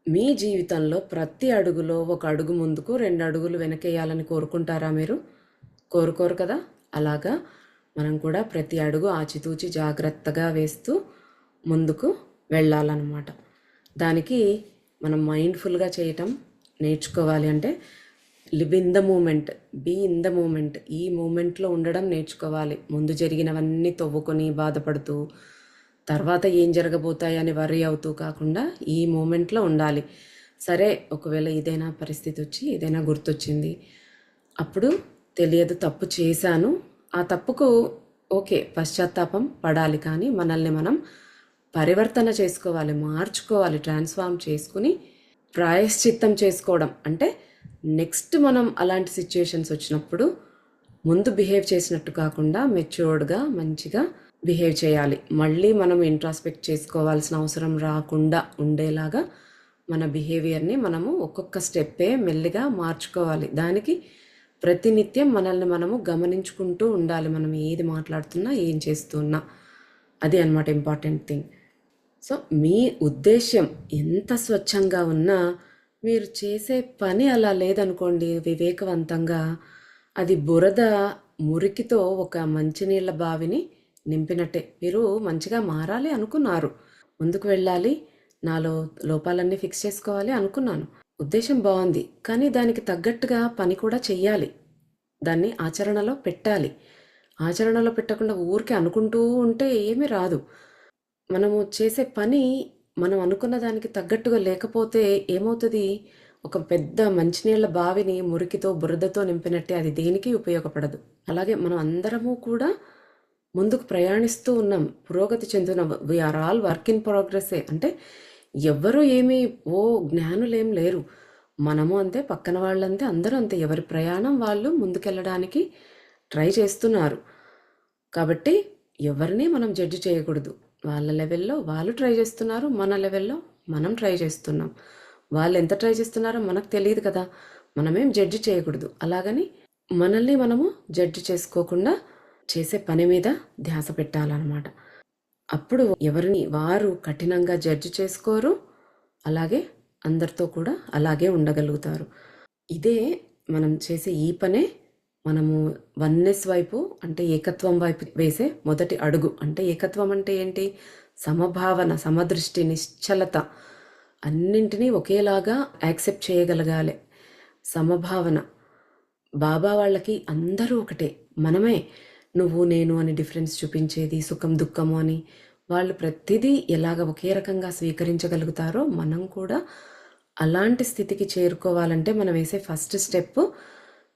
మీ జీవితంలో ప్రతి అడుగులో ఒక అడుగు ముందుకు, 2 అడుగులు వెనకేయాలని కోరుకుంటారా మీరు? కోరుకోరు కదా. అలాగా మనం కూడా ప్రతి అడుగు ఆచితూచి జాగ్రత్తగా వేస్తూ ముందుకు వెళ్ళాలన్నమాట. దానికి మనం మైండ్ఫుల్గా చేయటం నేర్చుకోవాలి. అంటే live in the moment, be in the moment, ఈ మూమెంట్లో ఉండడం నేర్చుకోవాలి. ముందు జరిగినవన్నీ తవ్వుకొని బాధపడుతూ తర్వాత ఏం జరగబోతాయి అని వర్రీ అవుతూ కాకుండా ఈ మూమెంట్లో ఉండాలి. సరే, ఒకవేళ ఏదైనా పరిస్థితి వచ్చి ఏదైనా గుర్తొచ్చింది, అప్పుడు తెలియదు తప్పు చేశాను, ఆ తప్పుకు ఓకే పశ్చాత్తాపం పడాలి, కానీ మనల్ని మనం పరివర్తన చేసుకోవాలి, మార్చుకోవాలి, ట్రాన్స్ఫార్మ్ చేసుకుని ప్రాయశ్చిత్తం చేసుకోవడం. అంటే నెక్స్ట్ మనం అలాంటి సిచ్యుయేషన్స్ వచ్చినప్పుడు ముందు బిహేవ్ చేసినట్టు కాకుండా మెచ్యూర్డ్గా మంచిగా బిహేవ్ చేయాలి. మళ్ళీ మనం ఇంట్రాస్పెక్ట్ చేసుకోవాల్సిన అవసరం రాకుండా ఉండేలాగా మన బిహేవియర్ని మనము ఒక్కొక్క స్టెప్పే మెల్లిగా మార్చుకోవాలి. దానికి ప్రతినిత్యం మనల్ని మనము గమనించుకుంటూ ఉండాలి. మనం ఏది మాట్లాడుతున్నా, ఏం చేస్తున్నా, అది అన్నమాట ఇంపార్టెంట్ థింగ్. సో మీ ఉద్దేశ్యం ఎంత స్వచ్ఛంగా ఉన్నా మీరు చేసే పని అలా లేదనుకోండి, వివేకవంతంగా, అది బురద మురికితో ఒక మంచినీళ్ళ బావిని నింపినట్టే. మీరు మంచిగా మారాలి అనుకున్నారు, ముందుకు వెళ్ళాలి, నాలో లోపాలన్నీ ఫిక్స్ చేసుకోవాలి అనుకున్నాను, ఉద్దేశం బాగుంది, కానీ దానికి తగ్గట్టుగా పని కూడా చెయ్యాలి, దాన్ని ఆచరణలో పెట్టాలి. ఆచరణలో పెట్టకుండా ఊరికే అనుకుంటూ ఉంటే ఏమీ రాదు. మనము చేసే పని మనం అనుకున్న దానికి తగ్గట్టుగా లేకపోతే ఏమవుతుంది? ఒక పెద్ద మంచినీళ్ళ బావిని మురికితో బురదతో నింపినట్టే, అది దేనికి ఉపయోగపడదు. అలాగే మనం అందరము కూడా ముందుకు ప్రయాణిస్తూ ఉన్నాం, పురోగతి చెందుతున్నాం. వీఆర్ ఆల్ వర్క్ ఇన్ ప్రోగ్రెస్సే. అంటే ఎవ్వరూ ఏమీ జ్ఞానులేం లేరు. మనము అంతే, పక్కన వాళ్ళంతే, అందరూ అంతే. ఎవరి ప్రయాణం వాళ్ళు ముందుకెళ్ళడానికి ట్రై చేస్తున్నారు. కాబట్టి ఎవరిని మనం జడ్జి చేయకూడదు. వాళ్ళ లెవెల్లో వాళ్ళు ట్రై చేస్తున్నారు, మన లెవెల్లో మనం ట్రై చేస్తున్నాం. వాళ్ళు ఎంత ట్రై చేస్తున్నారో మనకు తెలియదు కదా, మనమేం జడ్జి చేయకూడదు. అలాగని మనల్ని మనము జడ్జి చేసుకోకుండా చేసే పని మీద ధ్యాస పెట్టాలన్నమాట. అప్పుడు ఎవరిని వారు కఠినంగా జడ్జి చేసుకోరు, అలాగే అందరితో కూడా అలాగే ఉండగలుగుతారు. ఇదే మనం చేసే ఈ పనే మనము వన్నెస్ వైపు, అంటే ఏకత్వం వైపు వేసే మొదటి అడుగు. అంటే ఏకత్వం అంటే ఏంటి? సమభావన, సమదృష్టి, నిశ్చలత, అన్నింటినీ ఒకేలాగా యాక్సెప్ట్ చేయగలగాలి. సమభావన. బాబా వాళ్ళకి అందరూ ఒకటే, మనమే నువ్వు నేను అని డిఫరెన్స్ చూపించేది, సుఖం దుఃఖము అని. వాళ్ళు ప్రతిదీ ఎలాగ ఒకే రకంగా స్వీకరించగలుగుతారో మనం కూడా అలాంటి స్థితికి చేరుకోవాలంటే మనం వేసే ఫస్ట్ స్టెప్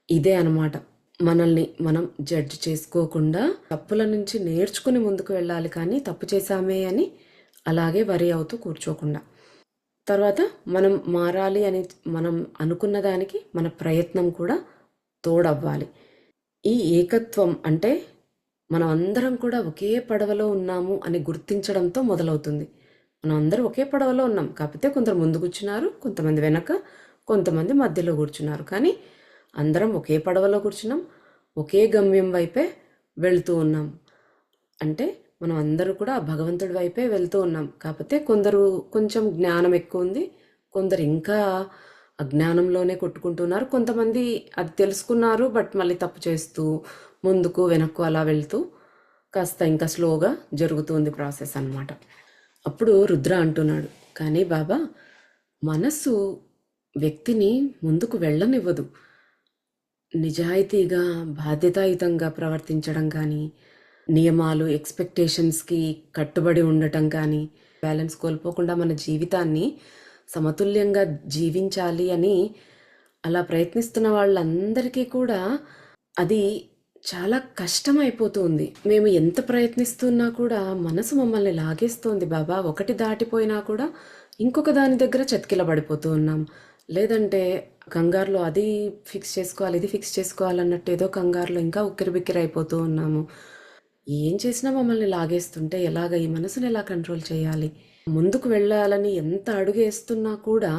ఇదే అన్నమాట. మనల్ని మనం జడ్జ్ చేసుకోకుండా తప్పుల నుంచి నేర్చుకుని ముందుకు వెళ్ళాలి, కానీ తప్పు చేశామే అని అలాగే వరి అవుతూ కూర్చోకుండా. తర్వాత మనం మారాలి అని మనం అనుకున్న దానికి మన ప్రయత్నం కూడా తోడవ్వాలి. ఈ ఏకత్వం అంటే మనం అందరం కూడా ఒకే పడవలో ఉన్నాము అని గుర్తించడంతో మొదలవుతుంది. మనం అందరూ ఒకే పడవలో ఉన్నాం, కాకపోతే కొందరు ముందు కూర్చున్నారు, కొంతమంది వెనక, కొంతమంది మధ్యలో కూర్చున్నారు, కానీ అందరం ఒకే పడవలో కూర్చున్నాం, ఒకే గమ్యం వైపే వెళుతూ ఉన్నాం. అంటే మనం అందరూ కూడా భగవంతుడి వైపే వెళ్తూ ఉన్నాం. కాకపోతే కొందరు కొంచెం జ్ఞానం ఎక్కువ ఉంది, కొందరు ఇంకా అజ్ఞానంలోనే కొట్టుకుంటున్నారు, కొంతమంది అది తెలుసుకున్నారు బట్ మళ్ళీ తప్పు చేస్తూ ముందుకు వెనక్కు అలా వెళ్తూ కాస్త ఇంకా స్లోగా జరుగుతుంది ప్రాసెస్ అన్నమాట. అప్పుడు రుద్ర అంటున్నాడు, కానీ బాబా, మనస్సు వ్యక్తిని ముందుకు వెళ్ళనివ్వదు. నిజాయితీగా బాధ్యతాయుతంగా ప్రవర్తించడం కానీ, నియమాలు ఎక్స్పెక్టేషన్స్కి కట్టుబడి ఉండటం కానీ, బ్యాలెన్స్ కోల్పోకుండా మన జీవితాన్ని సమతుల్యంగా జీవించాలి అని అలా ప్రయత్నిస్తున్న వాళ్ళందరికీ కూడా అది చాలా కష్టమైపోతుంది. మేము ఎంత ప్రయత్నిస్తున్నా కూడా మనసు మమ్మల్ని లాగేస్తోంది బాబా. ఒకటి దాటిపోయినా కూడా ఇంకొక దాని దగ్గర చతికిల పడిపోతూ ఉన్నాం. లేదంటే కంగారులో అది ఫిక్స్ చేసుకోవాలి, ఇది ఫిక్స్ చేసుకోవాలన్నట్టు ఏదో కంగారులో ఇంకా ఉక్కిరిబిక్కిరి అయిపోతూ ఉన్నాము. ఏం చేసినా మమ్మల్ని లాగేస్తుంటే ఎలాగ ఈ మనసుని ఎలా కంట్రోల్ చేయాలి? ముందుకు వెళ్ళాలని ఎంత అడుగు వేస్తున్నా కూడా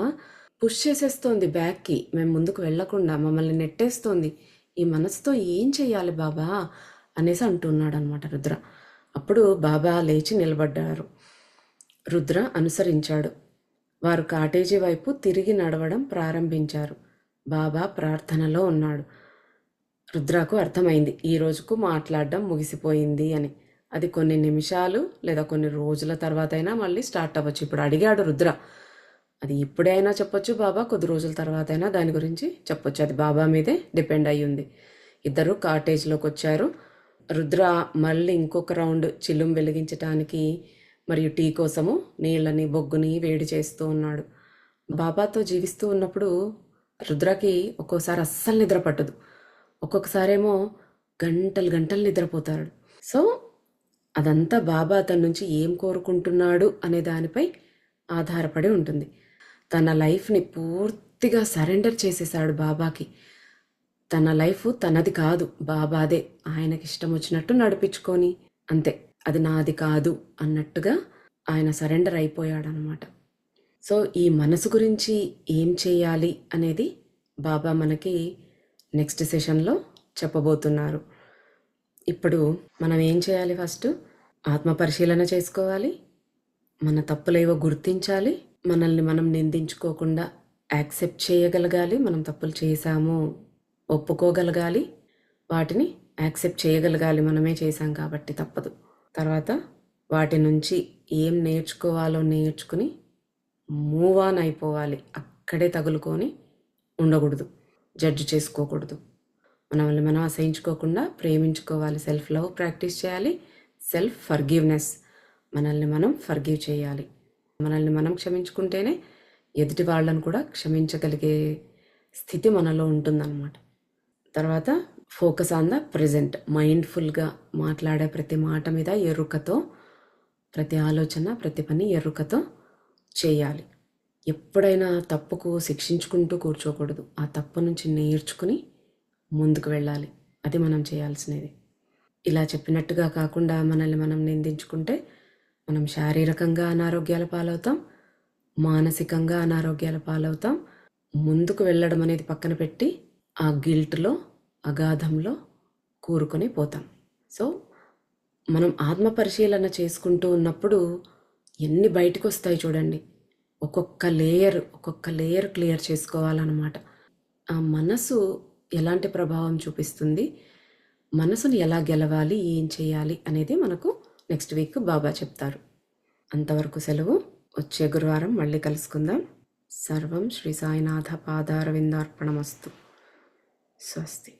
పుష్ చేసేస్తోంది బ్యాక్కి. మేము ముందుకు వెళ్ళకుండా మమ్మల్ని నెట్టేస్తోంది. ఈ మనసుతో ఏం చెయ్యాలి బాబా అనేసి అంటున్నాడు అనమాట రుద్ర. అప్పుడు బాబా లేచి నిలబడ్డారు. రుద్ర అనుసరించాడు. వారు కాటేజీ వైపు తిరిగి నడవడం ప్రారంభించారు. బాబా ప్రార్థనలో ఉన్నాడు. రుద్రకు అర్థమైంది ఈ రోజుకు మాట్లాడడం ముగిసిపోయింది అని. అది కొన్ని నిమిషాలు లేదా కొన్ని రోజుల తర్వాత అయినా మళ్ళీ స్టార్ట్ అవ్వచ్చు. ఇప్పుడు అడిగాడు రుద్ర, అది ఇప్పుడే అయినా చెప్పొచ్చు బాబా, కొద్ది రోజుల తర్వాత అయినా దాని గురించి చెప్పొచ్చు. అది బాబా మీదే డిపెండ్ అయ్యి ఉంది. ఇద్దరు కాటేజ్లోకి వచ్చారు. రుద్ర మళ్ళీ ఇంకొక రౌండ్ చిల్లుం వెలిగించటానికి మరియు టీ కోసము నీళ్ళని బొగ్గుని వేడి చేస్తూ ఉన్నాడు. బాబాతో జీవిస్తూ ఉన్నప్పుడు రుద్రకి ఒక్కోసారి అస్సలు నిద్ర పట్టదు, ఒక్కొక్కసారేమో గంటలు గంటలు నిద్రపోతాడు. సో అదంతా బాబా అతని నుంచి ఏం కోరుకుంటున్నాడు అనే దానిపై ఆధారపడి ఉంటుంది. తన లైఫ్ని పూర్తిగా సరెండర్ చేసేసాడు బాబాకి. తన లైఫ్ తనది కాదు, బాబాదే. ఆయనకి ఇష్టం వచ్చినట్టు నడిపించుకొని అంతే, అది నాది కాదు అన్నట్టుగా ఆయన సరెండర్ అయిపోయాడనమాట. సో ఈ మనసు గురించి ఏం చేయాలి అనేది బాబా మనకి నెక్స్ట్ సెషన్లో చెప్పబోతున్నారు. ఇప్పుడు మనం ఏం చేయాలి? ఫస్ట్ ఆత్మ పరిశీలన చేసుకోవాలి, మన తప్పులేవో గుర్తించాలి, మనల్ని మనం నిందించుకోకుండా యాక్సెప్ట్ చేయగలగాలి. మనం తప్పులు చేశాము ఒప్పుకోగలగాలి, వాటిని యాక్సెప్ట్ చేయగలగాలి, మనమే చేశాం కాబట్టి తప్పదు. తర్వాత వాటి నుంచి ఏం నేర్చుకోవాలో నేర్చుకుని మూవ్ ఆన్ అయిపోవాలి. అక్కడే తగులుకొని ఉండకూడదు, జడ్జి చేసుకోకూడదు. మనల్ని మనం అసహించుకోకుండా ప్రేమించుకోవాలి, సెల్ఫ్ లవ్ ప్రాక్టీస్ చేయాలి, సెల్ఫ్ ఫర్గివ్నెస్, మనల్ని మనం ఫర్గివ్ చేయాలి. మనల్ని మనం క్షమించుకుంటేనే ఎదుటి వాళ్ళను కూడా క్షమించగలిగే స్థితి మనలో ఉంటుందన్నమాట. తర్వాత ఫోకస్ ఆన్ ద ప్రెజెంట్, మైండ్ఫుల్గా మాట్లాడే ప్రతి మాట మీద ఎరుకతో, ప్రతి ఆలోచన ప్రతి పని ఎరుకతో చేయాలి. ఎప్పుడైనా తప్పుకు శిక్షించుకుంటూ కూర్చోకూడదు, ఆ తప్పు నుంచి నేర్చుకుని ముందుకు వెళ్ళాలి. అది మనం చేయాల్సినది. ఇలా చెప్పినట్టుగా కాకుండా మనల్ని మనం నిందించుకుంటే మనం శారీరకంగా అనారోగ్యాల పాలవుతాం, మానసికంగా అనారోగ్యాల పాలవుతాం. ముందుకు వెళ్ళడం అనేది పక్కన పెట్టి ఆ గిల్ట్లో, అగాధంలో కూరుకొని పోతాం. సో మనం ఆత్మ పరిశీలన చేసుకుంటూ ఉన్నప్పుడు ఎన్ని బయటకు వస్తాయి చూడండి. ఒక్కొక్క లేయర్ క్లియర్ చేసుకోవాలన్నమాట. ఆ మనసు ఎలాంటి ప్రభావం చూపిస్తుంది, మనసుని ఎలా గెలవాలి, ఏం చేయాలి అనేది మనకు నెక్స్ట్ వీక్ బాబా చెప్తారు. అంతవరకు సెలవు. వచ్చే గురువారం మళ్ళీ కలుసుకుందాం. సర్వం శ్రీ సాయినాథ పాదారవిందార్పణమస్తు. స్వస్తి.